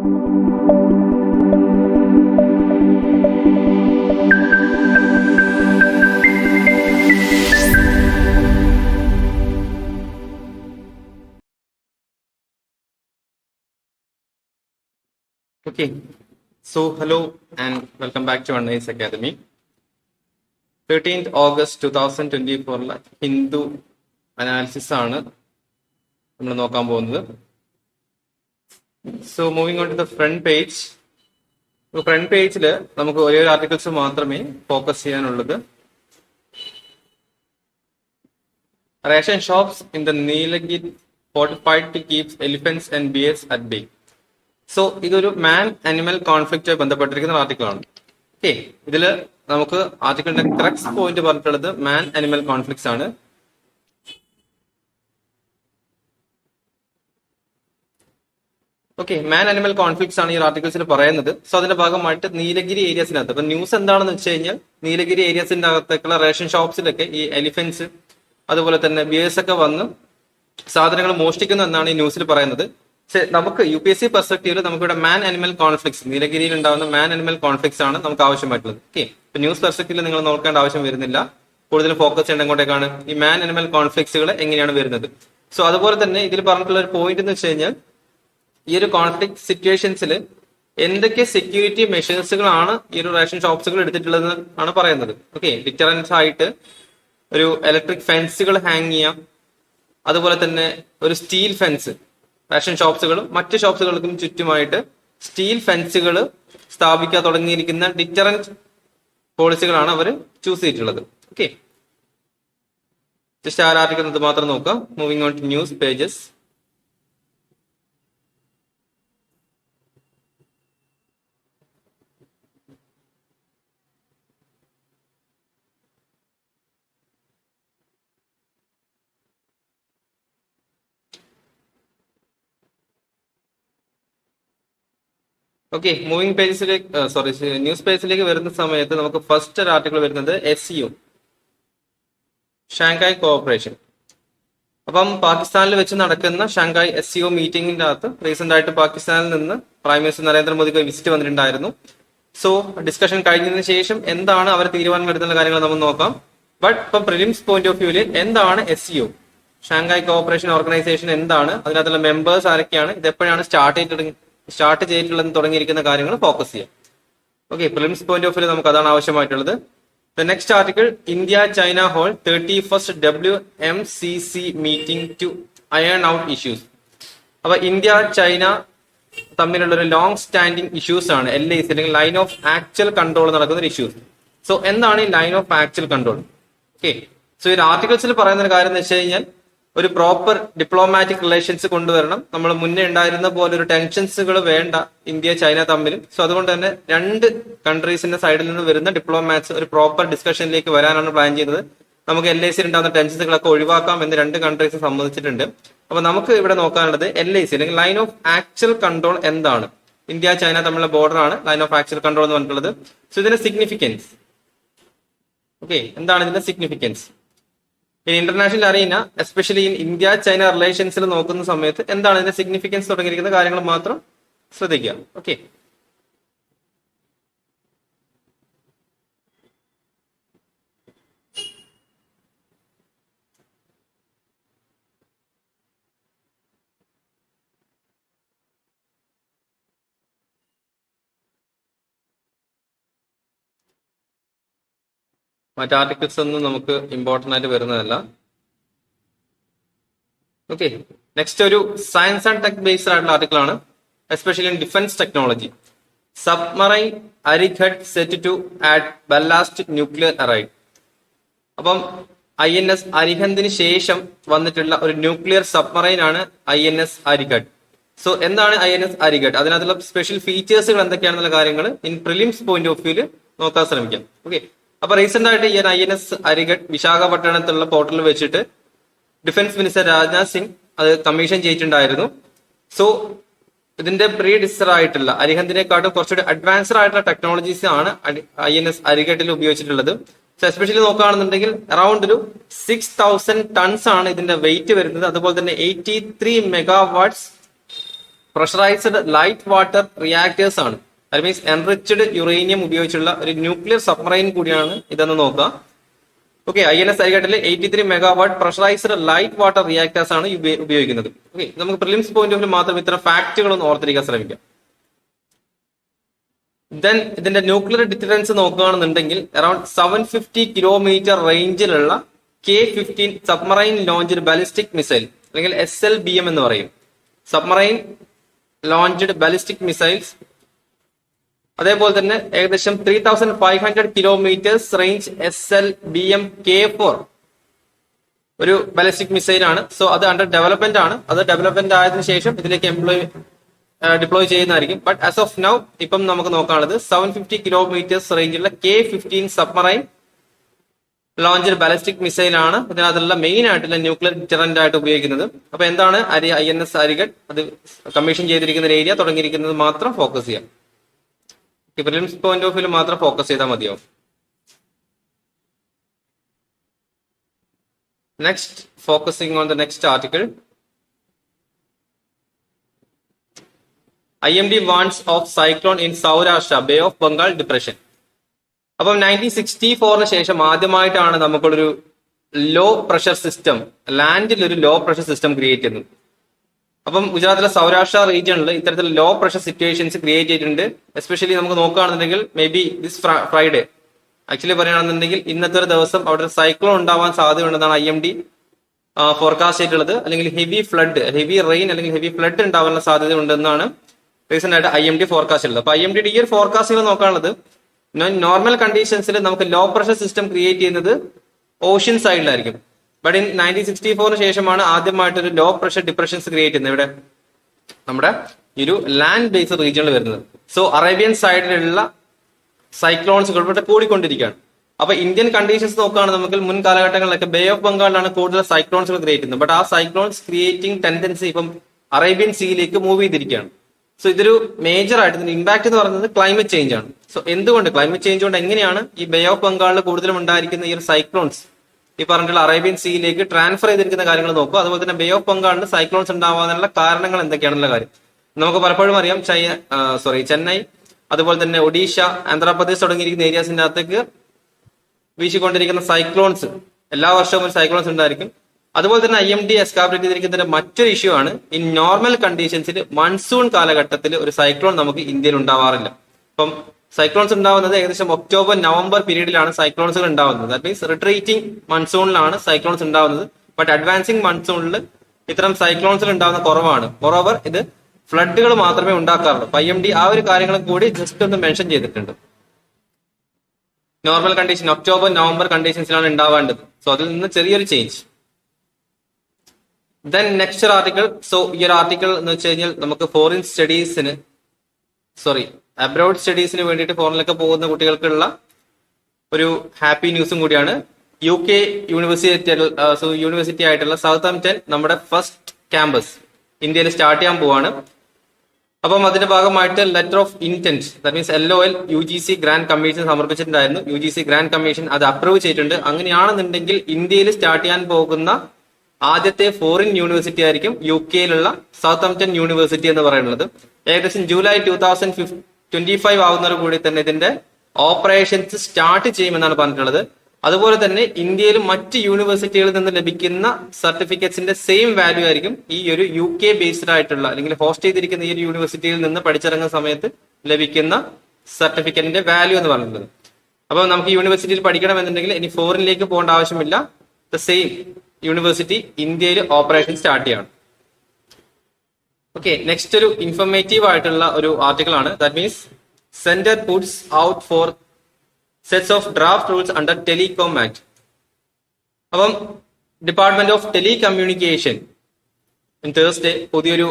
Okay, so hello and welcome back to Anais Academy. 13th August 2024 Hindu analysis ആണ് നമ്മൾ നോക്കാൻ പോകുന്നത്. So moving on to the front page. Front പേജിൽ നമുക്ക് ഒരേ ഒരു ആർട്ടിക്കിൾസ് മാത്രമേ ഫോക്കസ് ചെയ്യാനുള്ളത്. Ration shops in the Nilgiri fortified to keep elephants and bears at bay. So ഇതൊരു മാൻ അനിമൽ കോൺഫ്ലിക്റ്റ് ബന്ധപ്പെട്ടിരിക്കുന്ന ആർട്ടിക്കിൾ ആണ്. ഓക്കെ, ഇതിൽ നമുക്ക് ആർട്ടിക്കിളിന്റെ ക്രക്സ് പോയിന്റ് പറഞ്ഞിട്ടുള്ളത് മാൻ അനിമൽ കോൺഫ്ലിക്ട്സ് ആണ്. ഓക്കെ, മാൻ അനിമൽ കോൺഫ്ലിക്ട്സ് ആണ് ഈ ആർട്ടിക്കിൾസിൽ പറയുന്നത്. സോ അതിന്റെ ഭാഗമായിട്ട് നീലഗിരി ഏരിയസിനകത്ത് ഇപ്പൊ ന്യൂസ് എന്താണെന്ന് വെച്ച് കഴിഞ്ഞാൽ നീലഗിരി ഏരിയസിന്റെ അകത്തേക്കുള്ള റേഷൻ ഷോപ്സിലൊക്കെ ഈ എലിഫന്റ്സ് അതുപോലെ തന്നെ ബിയേഴ്സ് ഒക്കെ വന്ന് സാധനങ്ങൾ മോഷ്ടിക്കുന്നു എന്നാണ് ഈ ന്യൂസിൽ പറയുന്നത്. നമുക്ക് UPSC പെർസ്പെക്റ്റീവിൽ നമുക്കിവിടെ മാൻ അനിമൽ കോൺഫ്ലിക്ട്സ്, നീലഗിരിയിൽ ഉണ്ടാകുന്ന മാൻ അനിമൽ കോൺഫ്ലിക്ട്സ് ആണ് നമുക്ക് ആവശ്യമായിട്ടുള്ളത്. ഓക്കെ, ഇപ്പൊ ന്യൂസ് പെർസ്പെക്റ്റീവിൽ നിങ്ങൾ നോക്കേണ്ട ആവശ്യം വരുന്നില്ല. കൂടുതൽ ഫോക്കസ് ചെയ്യേണ്ട എങ്ങോട്ടേക്കാണ്, ഈ മാൻ അനിമൽ കോൺഫ്ലിക്ട്സുകൾ എങ്ങനെയാണ് വരുന്നത്. സോ അതുപോലെ തന്നെ ഇതിൽ പറഞ്ഞിട്ടുള്ള ഒരു പോയിന്റ് എന്ന് വെച്ച് കഴിഞ്ഞാൽ ഈ ഒരു കോൺഫ്ലിക്ട് സിറ്റുവേഷൻസിൽ എന്തൊക്കെ സെക്യൂരിറ്റി മെഷേഴ്സുകളാണ് ഈ ഒരു റേഷൻ ഷോപ്സുകൾ എടുത്തിട്ടുള്ളത് ആണ് പറയുന്നത്. ഓക്കെ, ഡിറ്ററൻസ് ആയിട്ട് ഒരു ഇലക്ട്രിക് ഫെൻസുകൾ ഹാങ് ചെയ്യാം, അതുപോലെ തന്നെ ഒരു സ്റ്റീൽ ഫെൻസ്, റേഷൻ ഷോപ്സുകളും മറ്റ് ഷോപ്സുകൾക്കും ചുറ്റുമായിട്ട് സ്റ്റീൽ ഫെൻസുകൾ സ്ഥാപിക്കാൻ തുടങ്ങിയിരിക്കുന്ന ഡിറ്ററന്റ് പോളിസികളാണ് അവർ ചൂസ് ചെയ്തിട്ടുള്ളത്. ഓക്കെ, ജസ്റ്റ് ആരാധിക്കുന്നത് മാത്രം നോക്കാം. Moving on to news pages. Okay, moving പേജസിലേക്ക് ന്യൂസ് പേജിലേക്ക് വരുന്ന സമയത്ത് നമുക്ക് ഫസ്റ്റ് ഒരു ആർട്ടിക്കിൾ വരുന്നത് SCO, ഷാങ്ഹായ് കോഓപ്പറേഷൻ. അപ്പം പാകിസ്ഥാനിൽ വെച്ച് നടക്കുന്ന ഷാങ്ഹായ് SCO മീറ്റിംഗിന്റെ അകത്ത് റീസെന്റ് ആയിട്ട് പാകിസ്ഥാനിൽ നിന്ന് പ്രൈം മിനിസ്റ്റർ നരേന്ദ്രമോദിക്ക് വിസിറ്റ് വന്നിട്ടുണ്ടായിരുന്നു. സോ ഡിസ്കഷൻ കഴിഞ്ഞതിന് ശേഷം എന്താണ് അവർ തീരുമാനം എടുക്കുന്ന കാര്യങ്ങൾ നമുക്ക് നോക്കാം. ബട്ട് ഇപ്പം പ്രിലിംസ് പോയിന്റ് ഓഫ് വ്യൂവിൽ എന്താണ് SCO, ഷാങ്ഹായ് കോഓപ്പറേഷൻ ഓർഗനൈസേഷൻ എന്താണ്, അതിനകത്തുള്ള മെമ്പേഴ്സ് ആരൊക്കെയാണ്, ഇത് എപ്പോഴാണ് സ്റ്റാർട്ട് ചെയ്തിട്ടുള്ളതെന്ന് തുടങ്ങിയിരിക്കുന്ന കാര്യങ്ങൾ ഫോക്കസ് ചെയ്യാം. Okay, prelims point of view നമുക്ക് അതാണ് ആവശ്യമായിട്ടുള്ളത്. The next article, India China hold 31st WMCC meeting to iron out issues. അപ്പൊ ഇന്ത്യ ചൈന തമ്മിലുള്ള ഒരു ലോങ് സ്റ്റാൻഡിങ് ഇഷ്യൂസ് ആണ് LAC അല്ലെങ്കിൽ ലൈൻ ഓഫ് ആക്ച്വൽ കൺട്രോൾ നടക്കുന്ന ഒരു ഇഷ്യൂസ്. സോ എന്താണ് ഈ line of actual control? Okay, so ഈ ആർട്ടിക്കിൾസിൽ പറയുന്ന ഒരു കാര്യം എന്ന് വെച്ച് കഴിഞ്ഞാൽ ഒരു പ്രോപ്പർ ഡിപ്ലോമാറ്റിക് റിലേഷൻസ് കൊണ്ടുവരണം. നമ്മൾ മുന്നേ ഉണ്ടായിരുന്ന പോലെ ഒരു ടെൻഷൻസുകൾ വേണ്ട ഇന്ത്യ ചൈന തമ്മിലും. സോ അതുകൊണ്ട് തന്നെ രണ്ട് കൺട്രീസിന്റെ സൈഡിൽ നിന്ന് വരുന്ന ഡിപ്ലോമാറ്റ്സ് ഒരു പ്രോപ്പർ ഡിസ്കഷനിലേക്ക് വരാനാണ് പ്ലാൻ ചെയ്യുന്നത്. നമുക്ക് LAC ഉണ്ടാകുന്ന ടെൻഷൻസുകളൊക്കെ ഒഴിവാക്കാം എന്ന് രണ്ട് കൺട്രീസ് സമ്മതിച്ചിട്ടുണ്ട്. അപ്പൊ നമുക്ക് ഇവിടെ നോക്കാനുള്ളത് LAC അല്ലെങ്കിൽ ലൈൻ ഓഫ് ആക്ച്വൽ കൺട്രോൾ എന്താണ്, ഇന്ത്യ ചൈന തമ്മിലുള്ള ബോർഡർ ആണ് ലൈൻ ഓഫ് ആക്ച്വൽ കൺട്രോൾ എന്ന് പറഞ്ഞിട്ടുള്ളത്. സോ ഇതിന്റെ സിഗ്നിഫിക്കൻസ്, ഓക്കെ, എന്താണ് ഇതിന്റെ significance in international arena, especially in India China റിലേഷൻസിൽ നോക്കുന്ന സമയത്ത് എന്താണ് ഇതിന്റെ സിഗ്നിഫിക്കൻസ് തുടങ്ങിയിരിക്കുന്ന കാര്യങ്ങൾ മാത്രം ശ്രദ്ധിക്കുക. ഓക്കെ, മറ്റ് ആർട്ടിക്കിൾസ് ഒന്നും നമുക്ക് ഇമ്പോർട്ടന്റ് ആയിട്ട് വരുന്നതല്ല. ഓക്കെ, നെക്സ്റ്റ് ഒരു സയൻസ് ആൻഡ് ടെക് ബേസ്ഡ് ആയിട്ടുള്ള ആർട്ടിക്കിൾ ആണ്, especially in defence technology. Submarine Arighaat set to add ballast nuclear triad. അപ്പം INS അരിഹന്തിന് ശേഷം വന്നിട്ടുള്ള ഒരു ന്യൂക്ലിയർ സബ്മറൈൻ ആണ് INS അരിഘട്ട്. സോ എന്താണ് INS അരിഘട്ട്, അതിനകത്തുള്ള സ്പെഷ്യൽ ഫീച്ചേഴ്സുകൾ എന്തൊക്കെയാണെന്നുള്ള കാര്യങ്ങൾ ഇൻ പ്രിലിംസ് പോയിന്റ് ഓഫ് വ്യൂല് നോക്കാൻ ശ്രമിക്കാം. ഓക്കെ, അപ്പൊ റീസെന്റ് ആയിട്ട് ഈ INS അരിഘട്ട് വിശാഖപട്ടണത്തുള്ള പോർട്ടലിൽ വെച്ചിട്ട് ഡിഫൻസ് മിനിസ്റ്റർ രാജ്നാഥ് സിംഗ് അത് കമ്മീഷൻ ചെയ്തിട്ടുണ്ടായിരുന്നു. സോ ഇതിന്റെ പ്രീഡിസർ ആയിട്ടുള്ള അരിഹന്തിനെക്കാട്ടും കുറച്ചുകൂടി അഡ്വാൻസ്ഡ് ആയിട്ടുള്ള ടെക്നോളജീസ് ആണ് INS അരിഘട്ടിൽ ഉപയോഗിച്ചിട്ടുള്ളത്. സോ എസ്പെഷ്യലി നോക്കുകയാണെന്നുണ്ടെങ്കിൽ അറൌണ്ട് ഒരു 6000 ടൺസ് ആണ് ഇതിന്റെ വെയിറ്റ് വരുന്നത്. അതുപോലെ തന്നെ 83 megawatts pressurised light water reactors ആണ്. ദാറ്റ് മീൻസ് എൻറിച്ച്ഡ് യുറേനിയം ഉപയോഗിച്ചുള്ള ഒരു ന്യൂക്ലിയർ സബ്മറൈൻ കൂടിയാണ് ഇതെന്ന് നോക്കുക. Okay, INS അരികട്ടിൽ 83 megawatt pressurised light water reactors ആണ് ഉപയോഗിക്കുന്നത്. ഓക്കെ, നമുക്ക് പ്രിലിംസ് പോയിന്റ് ഓഫ് വ്യൂ മാത്രം ഇത്തരം ഫാക്ടുകളൊന്ന് ഓർത്തിരിക്കാൻ ശ്രമിക്കാം. ദെൻ ഇതിന്റെ ന്യൂക്ലിയർ ഡിറ്ററൻസ് നോക്കുകയാണെന്നുണ്ടെങ്കിൽ അറൌണ്ട് 750 കിലോമീറ്റർ റേഞ്ചിലുള്ള K-15 submarine launched ballistic missile അല്ലെങ്കിൽ SLBM എന്ന് പറയും. Submarine launched ballistic missiles. അതേപോലെ തന്നെ ഏകദേശം 3500 കിലോമീറ്റേഴ്സ് റേഞ്ച് SLBM K4 ഒരു ബാലിസ്റ്റിക് മിസൈൽ ആണ്. സോ അത് അണ്ടർ ഡെവലപ്മെന്റ് ആണ്. അത് ഡെവലപ്മെന്റ് ആയതിനു ശേഷം ഇതിലേക്ക് ഡിപ്ലോയ് ചെയ്യുന്നതായിരിക്കും. ബട്ട് ആസ് ഓഫ് നൗ ഇപ്പം നമുക്ക് നോക്കാനുള്ളത് 750 കിലോമീറ്റേഴ്സ് റേഞ്ചുള്ള K-15 submarine launched ballistic missile ആണ് ഇതിനകത്തുള്ള മെയിൻ ആയിട്ടുള്ള ന്യൂക്ലിയർ ഡിറ്ററന്റ് ആയിട്ട് ഉപയോഗിക്കുന്നത്. അപ്പൊ എന്താണ് INS അരിഗഡ്, അത് കമ്മീഷൻ ചെയ്തിരിക്കുന്ന ഏരിയ തുടങ്ങിയിരിക്കുന്നത് മാത്രം ഫോക്കസ് ചെയ്യാം. പ്രിലിംസ് പോയിന്റ് ഓഫ് വ്യൂ മാത്രം ഫോക്കസ് ചെയ്താൽ മതിയാവും. Next, focusing on the next article. IMD warns of cyclone in Saurashtra, Bay of Bengal depression. അപ്പം 1964 ശേഷം ആദ്യമായിട്ടാണ് നമുക്കൊരു ലോ പ്രഷർ സിസ്റ്റം, ലാൻഡിൽ ഒരു ലോ പ്രഷർ സിസ്റ്റം ക്രിയേറ്റ് ചെയ്യുന്നത്. അപ്പം ഗുജറാത്തിലെ സൗരാഷ്ട്ര റീജിയണിൽ ഇത്തരത്തിൽ ലോ പ്രഷർ സിറ്റുവേഷൻസ് ക്രിയേറ്റ് ചെയ്തിട്ടുണ്ട്. എസ്പെഷ്യലി നമുക്ക് നോക്കുകയാണെന്നുണ്ടെങ്കിൽ may be this Friday, actually പറയുകയാണെന്നുണ്ടെങ്കിൽ ഇന്നത്തെ ഒരു ദിവസം അവിടെ ഒരു സൈക്ലോൺ ഉണ്ടാവാൻ സാധ്യതയുണ്ടെന്നാണ് IMD ഫോർകാസ്റ്റ് ചെയ്തിട്ടുള്ളത്. അല്ലെങ്കിൽ ഹെവി റെയിൻ അല്ലെങ്കിൽ ഹെവി ഫ്ലഡ് ഉണ്ടാവാനുള്ള സാധ്യത ഉണ്ടെന്നാണ് റീസെന്റ് ആയിട്ട് IMD ഫോർകാസ്റ്റ് ഉള്ളത്. അപ്പൊ IMD ഈ ഒരു ഫോർകാസ്റ്റുകൾ നോക്കാനുള്ളത് നോർമൽ കണ്ടീഷൻസിൽ നമുക്ക് ലോ പ്രഷർ സിസ്റ്റം ക്രിയേറ്റ് ചെയ്യുന്നത് ഓഷ്യൻ സൈഡിലായിരിക്കും. ബട്ട് ഇൻ 1964 ശേഷമാണ് ആദ്യമായിട്ട് ഒരു ലോ പ്രഷർ ഡിപ്രഷൻസ് ക്രിയേറ്റ് ചെയ്യുന്നത് ഇവിടെ നമ്മുടെ ഈ ഒരു ലാൻഡ് ബേസ്ഡ് റീജിയണിൽ വരുന്നത്. സോ അറേബ്യൻ സൈഡിലുള്ള സൈക്ലോൺസുകൾ ഇവിടെ കൂടിക്കൊണ്ടിരിക്കുകയാണ്. അപ്പൊ ഇന്ത്യൻ കണ്ടീഷൻസ് നോക്കുകയാണെങ്കിൽ നമുക്ക് മുൻ കാലഘട്ടങ്ങളിലൊക്കെ ബേ ഓഫ് ബംഗാളിലാണ് കൂടുതൽ സൈക്ലോൺസുകൾ ക്രിയേറ്റ് ചെയ്യുന്നത്. ബട്ട് ആ സൈക്ലോൺസ് ക്രിയേറ്റിംഗ് ടെൻഡൻസി ഇപ്പം അറേബ്യൻ സീയിലേക്ക് മൂവ് ചെയ്തിരിക്കുകയാണ്. സോ ഇതൊരു മേജർ ആയിട്ട് ഇതിന്റെ ഇമ്പാക്ട് എന്ന് പറയുന്നത് ക്ലൈമറ്റ് ചേഞ്ച് ആണ്. സോ എന്തുകൊണ്ട് ക്ലൈമറ്റ് ചേഞ്ച് കൊണ്ട് എങ്ങനെയാണ് ഈ ബേ ഓഫ് ബംഗാളിൽ കൂടുതലും ഉണ്ടായിരിക്കുന്ന ഈ ഒരു സൈക്ലോൺസ് ഈ പറഞ്ഞിട്ടുള്ള അറേബ്യൻ സീയിലേക്ക് ട്രാൻസ്ഫർ ചെയ്തിരിക്കുന്ന കാര്യങ്ങൾ നോക്കുക. അതുപോലെ തന്നെ ബേ ഓഫ് ബംഗാളിൽ സൈക്ലോൺസ് ഉണ്ടാവാനുള്ള കാരണങ്ങൾ എന്തൊക്കെയാണെന്നുള്ള കാര്യം നമുക്ക് പലപ്പോഴും അറിയാം. ചെന്നൈ, അതുപോലെ തന്നെ ഒഡീഷ, ആന്ധ്രാപ്രദേശ് തുടങ്ങിയിരിക്കുന്ന ഏരിയാസിന്റെ അകത്തേക്ക് വീശിക്കൊണ്ടിരിക്കുന്ന സൈക്ലോൺസ്, എല്ലാ വർഷവും ഒരു സൈക്ലോൺസ് ഉണ്ടായിരിക്കും. അതുപോലെ തന്നെ IMD എസ്കാബിലേറ്റ് ചെയ്തിരിക്കുന്ന മറ്റൊരു ഇഷ്യൂ ആണ്, ഇൻ നോർമൽ കണ്ടീഷൻസിൽ മൺസൂൺ കാലഘട്ടത്തിൽ ഒരു സൈക്ലോൺ നമുക്ക് ഇന്ത്യയിൽ ഉണ്ടാവാറില്ല. അപ്പം സൈക്ലോൺസ് ഉണ്ടാവുന്നത് ഏകദേശം ഒക്ടോബർ നവംബർ പീരീഡിലാണ് സൈക്ലോൺസുകൾ ഉണ്ടാവുന്നത്. ദാറ്റ് മീൻസ് റിട്രീറ്റിംഗ് മൺസൂണിലാണ് സൈക്ലോൺസ് ഉണ്ടാവുന്നത്. ബട്ട് അഡ്വാൻസിങ് മൺസൂണിൽ ഇത്തരം സൈക്ലോൺസുകൾ ഉണ്ടാവുന്ന കുറവാണ്. മോറോവർ ഇത് ഫ്ലഡുകൾ മാത്രമേ ഉണ്ടാക്കാറുള്ളൂ. IMD ആ ഒരു കാര്യങ്ങളും കൂടി ജസ്റ്റ് ഒന്ന് മെൻഷൻ ചെയ്തിട്ടുണ്ട്. നോർമൽ കണ്ടീഷൻ ഒക്ടോബർ നവംബർ കണ്ടീഷൻസിലാണ് ഉണ്ടാവേണ്ടത്. സോ അതിൽ നിന്ന് ചെറിയൊരു change. Then next article. So ഈ ഒരു ആർട്ടിക്കിൾ എന്ന് വെച്ച് കഴിഞ്ഞാൽ നമുക്ക് ഫോറിൻ സ്റ്റഡീസിന് അബ്രോഡ് സ്റ്റഡീസിന് വേണ്ടിയിട്ട് ഫോറിനിലൊക്കെ പോകുന്ന കുട്ടികൾക്കുള്ള ഒരു ഹാപ്പി ന്യൂസും കൂടിയാണ്. UK യൂണിവേഴ്സിറ്റി ആയിട്ടുള്ള സൗത്താംപ്ടൺ നമ്മുടെ ഫസ്റ്റ് ക്യാമ്പസ് ഇന്ത്യയിൽ സ്റ്റാർട്ട് ചെയ്യാൻ പോവാണ്. അപ്പം അതിന്റെ ഭാഗമായിട്ട് letter of intent, that means LOL UGC grant commission സമർപ്പിച്ചിട്ടുണ്ടായിരുന്നു. UGC ഗ്രാൻഡ് കമ്മീഷൻ അത് അപ്രൂവ് ചെയ്തിട്ടുണ്ട്. അങ്ങനെയാണെന്നുണ്ടെങ്കിൽ ഇന്ത്യയിൽ സ്റ്റാർട്ട് ചെയ്യാൻ പോകുന്ന ആദ്യത്തെ ഫോറിൻ യൂണിവേഴ്സിറ്റി ആയിരിക്കും UKയിലുള്ള സൗത്താംപ്ടൺ യൂണിവേഴ്സിറ്റി എന്ന് പറയുന്നത്. ഏകദേശം ജൂലൈ 2025 ആവുന്നതോടു കൂടി തന്നെ ഇതിന്റെ ഓപ്പറേഷൻസ് സ്റ്റാർട്ട് ചെയ്യുമെന്നാണ് പറഞ്ഞിട്ടുള്ളത്. അതുപോലെ തന്നെ ഇന്ത്യയിൽ മറ്റ് യൂണിവേഴ്സിറ്റികളിൽ നിന്ന് ലഭിക്കുന്ന സർട്ടിഫിക്കറ്റ്സിന്റെ സെയിം വാല്യൂ ആയിരിക്കും ഈ ഒരു UK ബേസ്ഡ് ആയിട്ടുള്ള അല്ലെങ്കിൽ ഹോസ്റ്റ് ചെയ്തിരിക്കുന്ന ഈ ഒരു യൂണിവേഴ്സിറ്റിയിൽ നിന്ന് പഠിച്ചിറങ്ങുന്ന സമയത്ത് ലഭിക്കുന്ന സർട്ടിഫിക്കറ്റിന്റെ വാല്യൂ എന്ന് പറഞ്ഞിട്ടുള്ളത്. അപ്പോൾ നമുക്ക് യൂണിവേഴ്സിറ്റിയിൽ പഠിക്കണമെന്നുണ്ടെങ്കിൽ ഇനി ഫോറിനിലേക്ക് പോകേണ്ട ആവശ്യമില്ല. ദ സെയിം യൂണിവേഴ്സിറ്റി ഇന്ത്യയിൽ ഓപ്പറേഷൻ സ്റ്റാർട്ട് ചെയ്യണം. ഓക്കെ, നെക്സ്റ്റ് ഒരു ഇൻഫോർമേറ്റീവ് ആയിട്ടുള്ള ഒരു ആർട്ടിക്കിൾ ആണ്. That means centre puts out for sets of draft rules under telecom act. അപ്പം ഡിപ്പാർട്ട്മെന്റ് ഓഫ് ടെലികമ്മ്യൂണിക്കേഷൻ തേഴ്സ്ഡേ പുതിയൊരു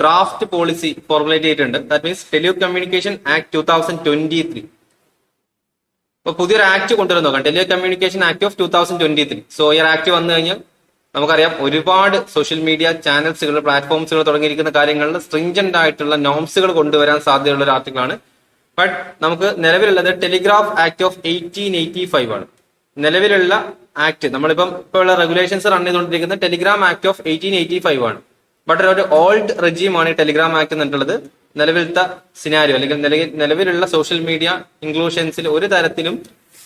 ഡ്രാഫ്റ്റ് പോളിസി ഫോർമുലേറ്റ് ചെയ്തിട്ടുണ്ട്. That means telecommunication act 2023. അപ്പൊ പുതിയൊരു ആക്ട് കൊണ്ടുവരാൻ നോക്കാം, ടെലികമ്മ്യൂണിക്കേഷൻ ആക്ട് ഓഫ് 2023. സോ ഈ ആക്ട് വന്നു കഴിഞ്ഞാൽ നമുക്കറിയാം ഒരുപാട് സോഷ്യൽ മീഡിയ ചാനൽസുകൾ, പ്ലാറ്റ്ഫോംസുകൾ തുടങ്ങിയിരിക്കുന്ന കാര്യങ്ങളിൽ സ്ട്രിഞ്ചന്റ് ആയിട്ടുള്ള നോംസുകൾ കൊണ്ടുവരാൻ സാധ്യതയുള്ള ഒരു ആർട്ടിക്കിളാണ്. ബട്ട് നമുക്ക് നിലവിലുള്ളത് ടെലിഗ്രാഫ് ആക്ട് ഓഫ് 1885 ആണ്. നിലവിലുള്ള ആക്ട് നമ്മളിപ്പം ഇപ്പോൾ ഉള്ള റെഗുലേഷൻസ് റൺ ചെയ്തുകൊണ്ടിരിക്കുന്ന ടെലിഗ്രാം ആക്ട് ഓഫ് 1885 ആണ്. ബട്ട് ഒരു ഓൾഡ് റെജീമാണ് ഈ ടെലിഗ്രാം ആക്ട് എന്നിട്ടുള്ളത്. നിലവിലത്തെ സിനാരിയോ അല്ലെങ്കിൽ നിലവിലുള്ള സോഷ്യൽ മീഡിയ ഇൻക്ലൂഷൻസിൽ ഒരു തരത്തിലും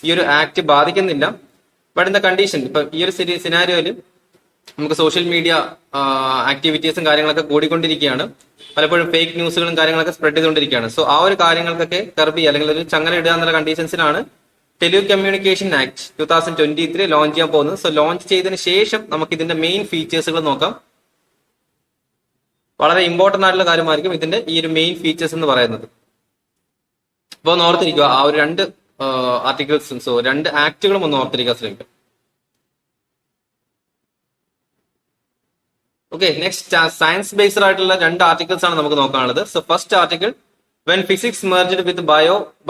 ഈ ഒരു ആക്ട് ബാധിക്കുന്നില്ല. ബട്ട് ഇൻ ദ കണ്ടീഷൻ, ഇപ്പൊ ഈ ഒരു സിനാരിയോയിൽ നമുക്ക് സോഷ്യൽ മീഡിയ ആക്ടിവിറ്റീസും കാര്യങ്ങളൊക്കെ കൂടിക്കൊണ്ടിരിക്കുകയാണ്. പലപ്പോഴും ഫേക്ക് ന്യൂസുകളും കാര്യങ്ങളൊക്കെ സ്പ്രെഡ് ചെയ്തുകൊണ്ടിരിക്കുകയാണ്. സോ ആ ഒരു കാര്യങ്ങൾക്കൊക്കെ കർബി അല്ലെങ്കിൽ ഒരു ചങ്ങല ഇടുക എന്നുള്ള കണ്ടീഷൻസിലാണ് ടെലികമ്മ്യൂണിക്കേഷൻ ആക്ട് 2023 ലോഞ്ച് ചെയ്യാൻ പോകുന്നത്. സോ ലോഞ്ച് ചെയ്തതിന് ശേഷം നമുക്ക് ഇതിന്റെ മെയിൻ ഫീച്ചേഴ്സുകൾ നോക്കാം. വളരെ ഇമ്പോർട്ടന്റ് ആയിട്ടുള്ള കാര്യമായിരിക്കും ഇതിന്റെ ഈ ഒരു മെയിൻ ഫീച്ചേഴ്സ് എന്ന് പറയുന്നത്. അപ്പോൾ ഒന്ന് ഓർത്തിരിക്കുക, ആ ഒരു രണ്ട് ആർട്ടിക്കിൾസും രണ്ട് ആക്ടുകളും ഒന്ന് ഓർത്തിരിക്കാൻ ശ്രമിക്കുക. ഓക്കെ, നെക്സ്റ്റ് സയൻസ് ബേസ്ഡ് ആയിട്ടുള്ള രണ്ട് ആർട്ടിക്കിൾസ് ആണ് നമുക്ക് നോക്കാനുള്ളത്. So first article, when physics merged with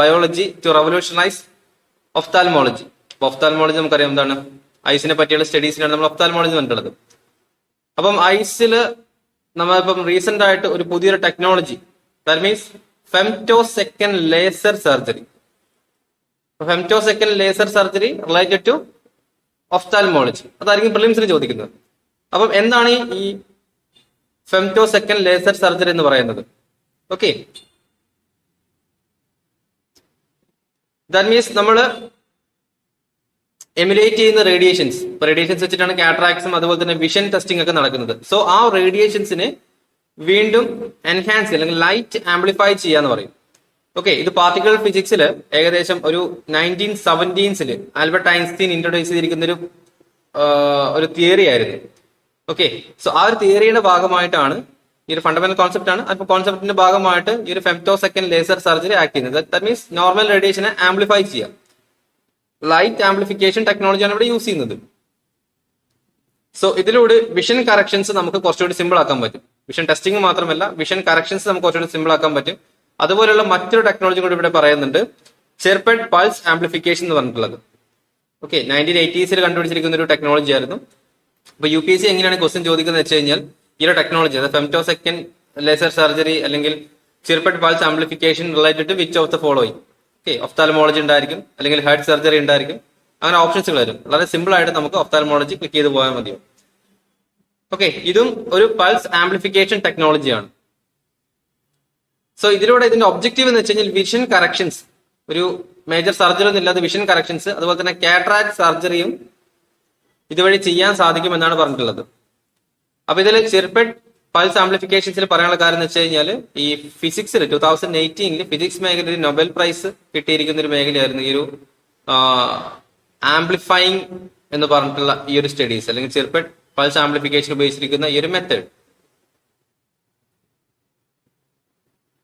biology to revolutionise ophthalmology. Ophthalmology നമുക്കറിയാം എന്താണ്, ഐസിനെ പറ്റിയുള്ള സ്റ്റഡീസിനാണ് നമ്മൾ ഒഫ്താൽമോളജി പറഞ്ഞിട്ടുള്ളത്. അപ്പം ഐസിൽ നമ്മളിപ്പം റീസെന്റ് ആയിട്ട് ഒരു പുതിയൊരു technology, that means femtosecond laser surgery. Femtosecond laser surgery related to ophthalmology, അതായിരിക്കും പ്രിലിംസിന് ചോദിക്കുന്നത്. അപ്പം എന്താണ് ഈ ഫെംറ്റോസെക്കൻഡ് ലേസർ സർജറി എന്ന് പറയുന്നത്? ഓക്കെ, ദാറ്റ് മീൻസ് നമ്മൾ എമുലേറ്റ് ചെയ്യുന്ന റേഡിയേഷൻസ് വെച്ചിട്ടാണ് കാറ്ററാക്ട്സും അതുപോലെ തന്നെ വിഷൻ ടെസ്റ്റിംഗ് ഒക്കെ നടക്കുന്നത്. സോ ആ റേഡിയേഷൻസിനെ വീണ്ടും എൻഹാൻസ് അല്ലെങ്കിൽ ലൈറ്റ് ആംപ്ലിഫൈ ചെയ്യാന്ന് പറയും. ഓക്കെ, ഇത് പാർട്ടിക്കിൾ ഫിസിക്സിൽ ഏകദേശം ഒരു 1970s ആൽബർട്ട് ഐൻസ്റ്റീൻ ഇൻട്രൊഡ്യൂസ് ചെയ്തിരിക്കുന്ന ഒരു തിയറി ആയിരുന്നു. ഓക്കെ, സോ ആ ഒരു തിയറിയുടെ ഭാഗമായിട്ടാണ് ഈ ഒരു ഫണ്ടമെന്റൽ കോൺസെപ്റ്റ് ആണ്. അപ്പൊ കോൺസെപ്റ്റിന്റെ ഭാഗമായിട്ട് ഈ ഒരു ഫെംറ്റോസെക്കൻഡ് ലേസർ സർജറി ആക്ട് ചെയ്യുന്നത്. ദാറ്റ് മീൻസ് നോർമൽ റേഡിയേഷനെ ആംപ്ലിഫൈ ചെയ്യാം. ലൈറ്റ് ആംപ്ലിഫിക്കേഷൻ ടെക്നോളജിയാണ് ഇവിടെ യൂസ് ചെയ്യുന്നത്. സോ ഇതിലൂടെ വിഷൻ കറക്ഷൻസ് നമുക്ക് കുറച്ചുകൂടി സിമ്പിൾ ആക്കാൻ പറ്റും. വിഷൻ ടെസ്റ്റിംഗ് മാത്രമല്ല, വിഷൻ കറക്ഷൻസ് നമുക്ക് കുറച്ചുകൂടി സിമ്പിൾ ആക്കാൻ പറ്റും. അതുപോലെയുള്ള മറ്റൊരു ടെക്നോളജി കൂടി ഇവിടെ പറയുന്നുണ്ട്, ചെർപെഡ് പൾസ് ആംപ്ലിഫിക്കേഷൻ എന്ന് പറഞ്ഞിട്ടുള്ളത്. ഓക്കെ, 1980s കണ്ടുപിടിച്ചിരിക്കുന്ന ഒരു ടെക്നോളജി ആയിരുന്നു. അപ്പൊ UPSC എങ്ങനെയാണ് ക്വസ്റ്റ്യൻ ചോദിക്കുന്നത് വെച്ച് കഴിഞ്ഞാൽ, ഈ ഒരു ടെക്നോളജി അതായത് ഫെംറ്റോസെക്കൻഡ് ലേസർ സർജറി അല്ലെങ്കിൽ chirped pulse amplification related to which of the following. Okay, ophthalmology ഉണ്ടായിരിക്കും, അല്ലെങ്കിൽ ഹാർട്ട് സർജറി ഉണ്ടായിരിക്കും, അങ്ങനെ ഓപ്ഷൻസുകൾ വരും. വളരെ സിമ്പിൾ ആയിട്ട് നമുക്ക് ഒഫ്താൽമോളജി ക്ലിക്ക് ചെയ്ത് പോയാൽ മതിയോ. ഓക്കെ, ഇതും ഒരു പൾസ് ആംപ്ലിഫിക്കേഷൻ ടെക്നോളജിയാണ്. സോ ഇതിലൂടെ ഇതിന്റെ ഒബ്ജക്റ്റീവ് എന്ന് വെച്ച് കഴിഞ്ഞാൽ വിഷൻ കറക്ഷൻസ്, ഒരു മേജർ സർജറി ഒന്നും ഇല്ലാതെ വിഷൻ കറക്ഷൻസ്, അതുപോലെ തന്നെ കാറ്ററാക്ട് സർജറിയും ഇതുവഴി ചെയ്യാൻ സാധിക്കും എന്നാണ് പറഞ്ഞിട്ടുള്ളത്. അപ്പൊ ഇതിൽ ചെർപെഡ് പൾസ് ആംപ്ലിഫിക്കേഷൻസിൽ പറയാനുള്ള കാര്യം എന്ന് വെച്ച് കഴിഞ്ഞാൽ, ഈ ഫിസിക്സിൽ 2018 ഫിസിക്സ് മേഖലയിൽ നൊബേൽ പ്രൈസ് കിട്ടിയിരിക്കുന്ന ഒരു മേഖലയായിരുന്നു ഈ ഒരു ആംപ്ലിഫൈങ് എന്ന് പറഞ്ഞിട്ടുള്ള ഈ ഒരു സ്റ്റഡീസ്, അല്ലെങ്കിൽ ചെർപെഡ് പൾസ് ആംപ്ലിഫിക്കേഷൻ ഉപയോഗിച്ചിരിക്കുന്ന ഈ ഒരു മെത്തേഡ്.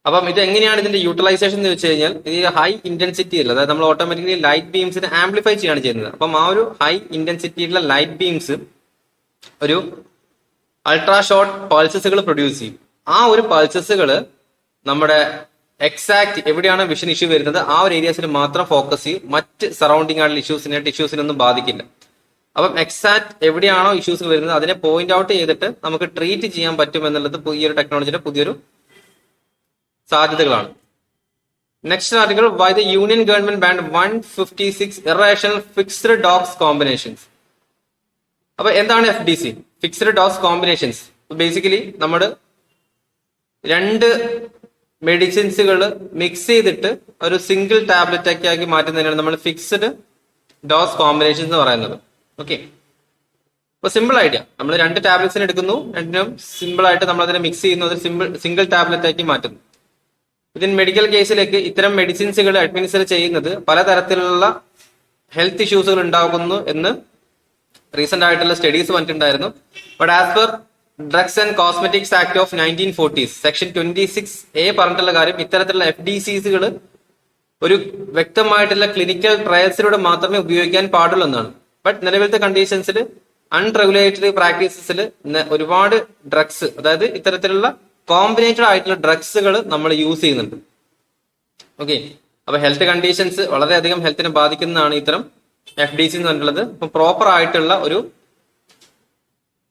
അപ്പം ഇത് എങ്ങനെയാണ് ഇതിന്റെ യൂട്ടിലൈസേഷൻ എന്ന് വെച്ച് കഴിഞ്ഞാൽ, ഇത് ഹൈ ഇന്റൻസിറ്റിയിൽ, അതായത് നമ്മൾ ഓട്ടോമാറ്റിക്കലി ലൈറ്റ് ബീംസിനെ ആംപ്ലിഫൈ ചെയ്യാണ് ചെയ്യുന്നത്. അപ്പം ആ ഒരു ഹൈ ഇന്റൻസിറ്റിയിലുള്ള ലൈറ്റ് ബീംസ് ഒരു അൾട്രാ ഷോർട്ട് പൾസസുകൾ പ്രൊഡ്യൂസ് ചെയ്യും. ആ ഒരു പൾസസുകൾ നമ്മുടെ എക്സാക്ട് എവിടെയാണ് വിഷൻ ഇഷ്യൂ വരുന്നത് ആ ഒരു ഏരിയാസിൽ മാത്രം ഫോക്കസ് ചെയ്യും. മറ്റ് സറൗണ്ടിങ് ആയിട്ടുള്ള ടിഷ്യൂസിനൊന്നും ബാധിക്കില്ല. അപ്പം എക്സാക്ട് എവിടെയാണോ ഇഷ്യൂസ് വരുന്നത് അതിനെ പോയിന്റ് ഔട്ട് ചെയ്തിട്ട് നമുക്ക് ട്രീറ്റ് ചെയ്യാൻ പറ്റും എന്നുള്ളത് ഈ ഒരു ടെക്നോളജിയുടെ പുതിയൊരു സാധ്യതകളാണ്. Next article, why the union government banned 156 irrational fixed dose combinations. അപ്പൊ എന്താണ് FDC, fixed dose combinations? Basically നമ്മൾ രണ്ട് മെഡിസിൻസുകൾ മിക്സ് ചെയ്തിട്ട് ഒരു സിംഗിൾ ടാബ്ലറ്റ് ഒക്കെ ആക്കി മാറ്റുന്നതിനാണ് നമ്മൾ ഫിക്സ്ഡ് ഡോസ് കോമ്പിനേഷൻസ് എന്ന് പറയുന്നത്. ഓക്കെ, അപ്പൊ സിമ്പിൾ ഐഡിയ, നമ്മൾ രണ്ട് ടാബ്ലറ്റ്സിന് എടുക്കുന്നു, രണ്ടിനും സിമ്പിൾ ആയിട്ട് നമ്മൾ അതിനെ മിക്സ് ചെയ്യുന്നു, അത് സിംഗിൾ ടാബ്ലറ്റ് ആക്കി മാറ്റുന്നു. ഇതിന് മെഡിക്കൽ കേസിലേക്ക് ഇത്തരം മെഡിസിൻസുകൾ അഡ്മിനിസ്റ്റർ ചെയ്യുന്നത് പലതരത്തിലുള്ള ഹെൽത്ത് ഇഷ്യൂസുകൾ ഉണ്ടാകുന്നു എന്ന് റീസെന്റ് ആയിട്ടുള്ള സ്റ്റഡീസ് വന്നിട്ടുണ്ടായിരുന്നു. But as per drugs and cosmetics act of 1940s section 26A പറഞ്ഞിട്ടുള്ള കാര്യം, ഇത്തരത്തിലുള്ള FDCsകൾ ഒരു വ്യക്തമായിട്ടുള്ള ക്ലിനിക്കൽ ട്രയൽസിലൂടെ മാത്രമേ ഉപയോഗിക്കാൻ പാടുള്ളൂ എന്നാണ്. ബട്ട് നിലവിലത്തെ കണ്ടീഷൻസിൽ അൺറെഗുലേറ്ററി പ്രാക്ടീസസിൽ ഒരുപാട് ഡ്രഗ്സ്, അതായത് ഇത്തരത്തിലുള്ള കോമ്പിനേറ്റഡ് ആയിട്ടുള്ള ഡ്രഗ്സുകൾ നമ്മൾ യൂസ് ചെയ്യുന്നുണ്ട്. ഓക്കെ, അപ്പൊ ഹെൽത്ത് കണ്ടീഷൻസ് വളരെയധികം ഹെൽത്തിനെ ബാധിക്കുന്നതാണ് ഇത്തരം FDC എന്ന് പറഞ്ഞിട്ടുള്ളത്. അപ്പൊ പ്രോപ്പർ ആയിട്ടുള്ള ഒരു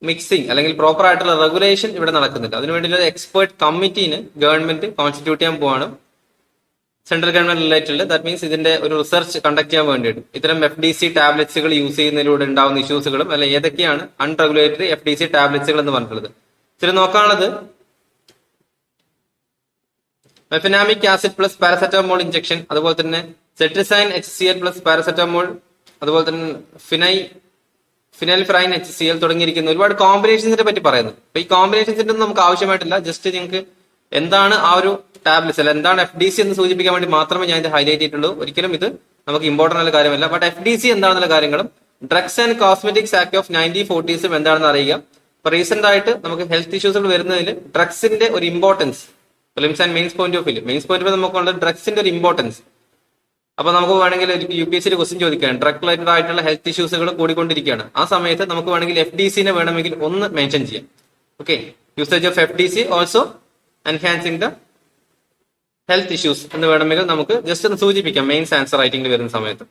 മിക്സിംഗ് അല്ലെങ്കിൽ പ്രോപ്പർ ആയിട്ടുള്ള റെഗുലേഷൻ ഇവിടെ നടക്കുന്നുണ്ട്. അതിനുവേണ്ടിയുള്ള എക്സ്പേർട്ട് കമ്മിറ്റീന് ഗവൺമെന്റ് കോൺസ്റ്റിറ്റ്യൂട്ട് ചെയ്യാൻ പോവാണ്, central government related. That means ഇതിന്റെ ഒരു റിസർച്ച് കണ്ടക്ട് ചെയ്യാൻ വേണ്ടിയിട്ട് ഇത്തരം FDC ടാബ്ലറ്റ്സുകൾ യൂസ് ചെയ്യുന്നതിലൂടെ ഉണ്ടാകുന്ന ഇഷ്യൂസുകളും അല്ലെ ഏതൊക്കെയാണ് അൺറെഗുലേറ്ററി FDC ടാബ്ലറ്റ്സുകൾ എന്ന് പറഞ്ഞിട്ടുള്ളത്. ഇതിൽ നോക്കാനുള്ളത് മെഫനാമിക് ആസിഡ് പ്ലസ് പാരസെറ്റമോൾ ഇഞ്ചക്ഷൻ, അതുപോലെ തന്നെ സെട്രിസൈൻ HCl പ്ലസ് പാരസെറ്റമോൾ, അതുപോലെ തന്നെ ഫിനൈൽഫ്രൈൻ HCl തുടങ്ങിയിരിക്കുന്ന ഒരുപാട് കോമ്പിനേഷൻസിനെ പറ്റി പറയുന്നത്. അപ്പൊ ഈ കോമ്പിനേഷൻസിന്റെ ഒന്നും നമുക്ക് ആവശ്യമായിട്ടില്ല. ജസ്റ്റ് നിങ്ങൾക്ക് എന്താണ് ആ ഒരു ടാബ്ലറ്റ്സ് അല്ല എന്താണ് FDC എന്ന് സൂചിപ്പിക്കാൻ വേണ്ടി മാത്രമേ ഞാൻ ഇത് ഹൈലൈറ്റ് ചെയ്തിട്ടുള്ളൂ. ഒരിക്കലും ഇത് നമുക്ക് ഇമ്പോർട്ടന്റ് ആയ കാര്യമല്ല. ബട്ട് FDC എന്താണെന്നുള്ള കാര്യങ്ങളും drugs and cosmetics act of 1940s എന്താണെന്ന് അറിയുക. ഇപ്പൊ റീസെന്റ് ആയിട്ട് നമുക്ക് ഹെൽത്ത് ഇഷ്യൂസുകൾ വരുന്നതിൽ ഡ്രഗ്സിന്റെ ഒരു importance films and mains point of view നമുക്കുള്ള ഡ്രഗ്സിന്റെ ഒരു ഇമ്പോർട്ടൻസ്. അപ്പൊ നമുക്ക് വേണമെങ്കിൽ UPSC ക്വസ്റ്റ്യൻ ചോദിക്കാൻ ഡ്രഗ് റിലേറ്റഡ് ആയിട്ടുള്ള ഹെൽത്ത് ഇഷ്യൂസുകൾ കൂടിക്കൊണ്ടിരിക്കുകയാണ്. ആ സമയത്ത് നമുക്ക് വേണമെങ്കിൽ FDC വേണമെങ്കിൽ ഒന്ന് മെൻഷൻ ചെയ്യാം. Okay, usage of FDC also enhancing the health issues എന്ന് വേണമെങ്കിൽ നമുക്ക് ജസ്റ്റ് ഒന്ന് സൂചിപ്പിക്കാം മെയിൻസ് ആൻസർ റൈറ്റിംഗിൽ വരുന്ന സമയത്ത്.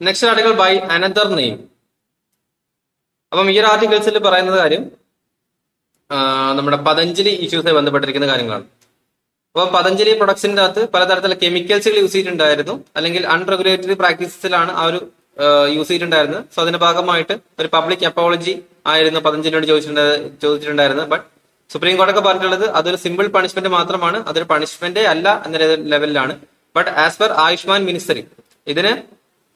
Next article by another name. അപ്പം ഈ ഒരു ആർട്ടിക്കിൾസിൽ പറയുന്നത് കാര്യം നമ്മുടെ പതഞ്ജലി ഇഷ്യൂസുമായി ബന്ധപ്പെട്ടിരിക്കുന്ന കാര്യങ്ങളാണ്. അപ്പോൾ പതഞ്ജലി പ്രൊഡക്ട്സിന്റെ അകത്ത് പലതരത്തിലുള്ള കെമിക്കൽസുകൾ യൂസ് ചെയ്തിട്ടുണ്ടായിരുന്നു, അല്ലെങ്കിൽ അൺറെഗുലേറ്ററി പ്രാക്ടീസസിലാണ് ആ ഒരു യൂസ് ചെയ്തിട്ടുണ്ടായിരുന്നത്. സോ അതിന്റെ ഭാഗമായിട്ട് ഒരു പബ്ലിക് അപ്പോളജി ആയിരുന്നു പതഞ്ജലിയോട് ചോദിച്ചിട്ടുണ്ടായിരുന്നത്. ബട്ട് സുപ്രീം കോടതി പറഞ്ഞിട്ടുള്ളത് അതൊരു സിമ്പിൾ പണിഷ്മെന്റ് മാത്രമാണ്, അതൊരു പണിഷ്മെന്റേ അല്ല എന്ന ലെവലിലാണ്. But as per Ayushman ministry ഇതിന്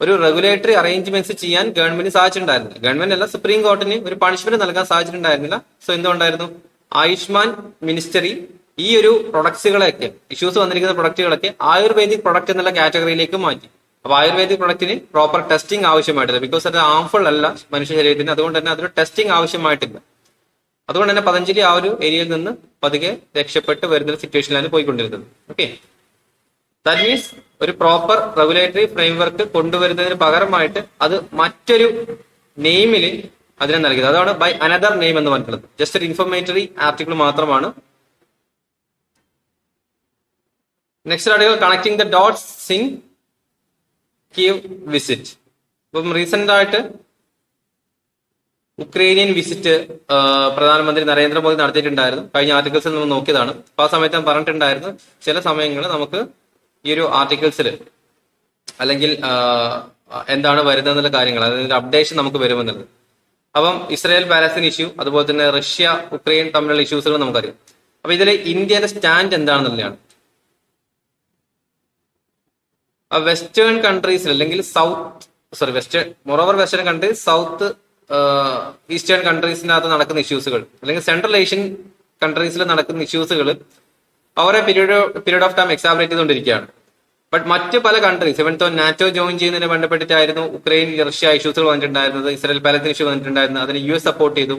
ഒരു റെഗുലേറ്ററി അറേഞ്ച്മെന്റ്സ് ചെയ്യാൻ ഗവൺമെന്റ് സാധിച്ചിട്ടുണ്ടായിരുന്നില്ല. ഗവൺമെന്റ് അല്ല, സുപ്രീം കോടതിന് ഒരു പണിഷ്മെന്റ് നൽകാൻ സാധിച്ചിട്ടുണ്ടായിരുന്നില്ല. സോ എന്തുകൊണ്ടായിരുന്നു ആയുഷ്മാൻ മിനിസ്റ്ററി ഈ ഒരു പ്രൊഡക്ട്സുകളൊക്കെ ഇഷ്യൂസ് വന്നിരിക്കുന്ന പ്രൊഡക്റ്റുകളൊക്കെ ആയുർവേദിക് പ്രൊഡക്റ്റ് എന്നുള്ള കാറ്റഗറിയിലേക്ക് മാറ്റി. അപ്പൊ ആയുർവേദിക് പ്രൊഡക്റ്റിന് പ്രോപ്പർ ടെസ്റ്റിംഗ് ആവശ്യമായിട്ടില്ല, ബിക്കോസ് അത് ഹാംഫുൾ അല്ല മനുഷ്യ ശരീരത്തിന്. അതുകൊണ്ട് തന്നെ അതൊരു ടെസ്റ്റിംഗ് ആവശ്യമായിട്ടില്ല. അതുകൊണ്ട് തന്നെ പതഞ്ജലി ആ ഒരു ഏരിയയിൽ നിന്ന് പതുക്കെ രക്ഷപ്പെട്ട് വരുന്ന സിറ്റുവേഷനിലാണ് പോയിക്കൊണ്ടിരുന്നത്. ഓക്കെ, ദാറ്റ് മീൻസ് ഒരു പ്രോപ്പർ റെഗുലേറ്ററി ഫ്രെയിംവർക്ക് കൊണ്ടുവരുന്നതിന് പകരമായിട്ട് അത് മറ്റൊരു നെയിമിൽ അതിനെ നൽകിയത്. അതാണ് ബൈ അനദർ നെയിം എന്ന് പറഞ്ഞിട്ടുള്ളത്. ജസ്റ്റ് ഒരു ഇൻഫർമേറ്ററി ആർട്ടിക്കിൾ മാത്രമാണ്. Next article connecting the dots in Kyiv visit. ഇപ്പം റീസെന്റ് ആയിട്ട് ഉക്രൈനിയൻ വിസിറ്റ് പ്രധാനമന്ത്രി നരേന്ദ്രമോദി നടത്തിയിട്ടുണ്ടായിരുന്നു. കഴിഞ്ഞ ആർട്ടിക്കിൾസിൽ നമ്മൾ നോക്കിയതാണ്. അപ്പൊ ആ സമയത്ത് ഞാൻ പറഞ്ഞിട്ടുണ്ടായിരുന്നു ചില സമയങ്ങളിൽ നമുക്ക് ഈ ഒരു ആർട്ടിക്കിൾസിൽ അല്ലെങ്കിൽ എന്താണ് വരുന്നതെന്നുള്ള കാര്യങ്ങൾ അതിന്റെ അപ്ഡേഷൻ നമുക്ക് വരുമെന്നുള്ളത്. അപ്പം ഇസ്രായേൽ പാലസ്തീൻ ഇഷ്യൂ, അതുപോലെ തന്നെ റഷ്യ ഉക്രൈൻ തമ്മിലുള്ള ഇഷ്യൂസുകൾ നമുക്കറിയാം. അപ്പൊ ഇതിൽ ഇന്ത്യയുടെ സ്റ്റാൻഡ് എന്താണെന്നുള്ളതാണ്. വെസ്റ്റേൺ കൺട്രീസിൽ അല്ലെങ്കിൽ വെസ്റ്റേൺ കൺട്രീസ്, സൗത്ത് ഈസ്റ്റേൺ കൺട്രീസിനകത്ത് നടക്കുന്ന ഇഷ്യൂസുകൾ അല്ലെങ്കിൽ സെൻട്രൽ ഏഷ്യൻ കൺട്രീസിൽ നടക്കുന്ന ഇഷ്യൂസുകൾ അവരെ പീരീഡ് ഓഫ് ടൈം എക്സാബറേറ്റ് ചെയ്തുകൊണ്ടിരിക്കുകയാണ്. ബട്ട് മറ്റ് പല കൺട്രീസ് ഇവൻതോ നാറ്റോ ജോയിൻ ചെയ്യുന്നതിന് ബന്ധപ്പെട്ടിട്ടായിരുന്നു ഉക്രൈൻ റഷ്യ ഇഷ്യൂസുകൾ വന്നിട്ടുണ്ടായിരുന്നത്, ഇസ്രായേൽ പാലസ്തീൻ ഇഷ്യൂ വന്നിട്ടുണ്ടായിരുന്നത്. അതിന് US സപ്പോർട്ട് ചെയ്തു.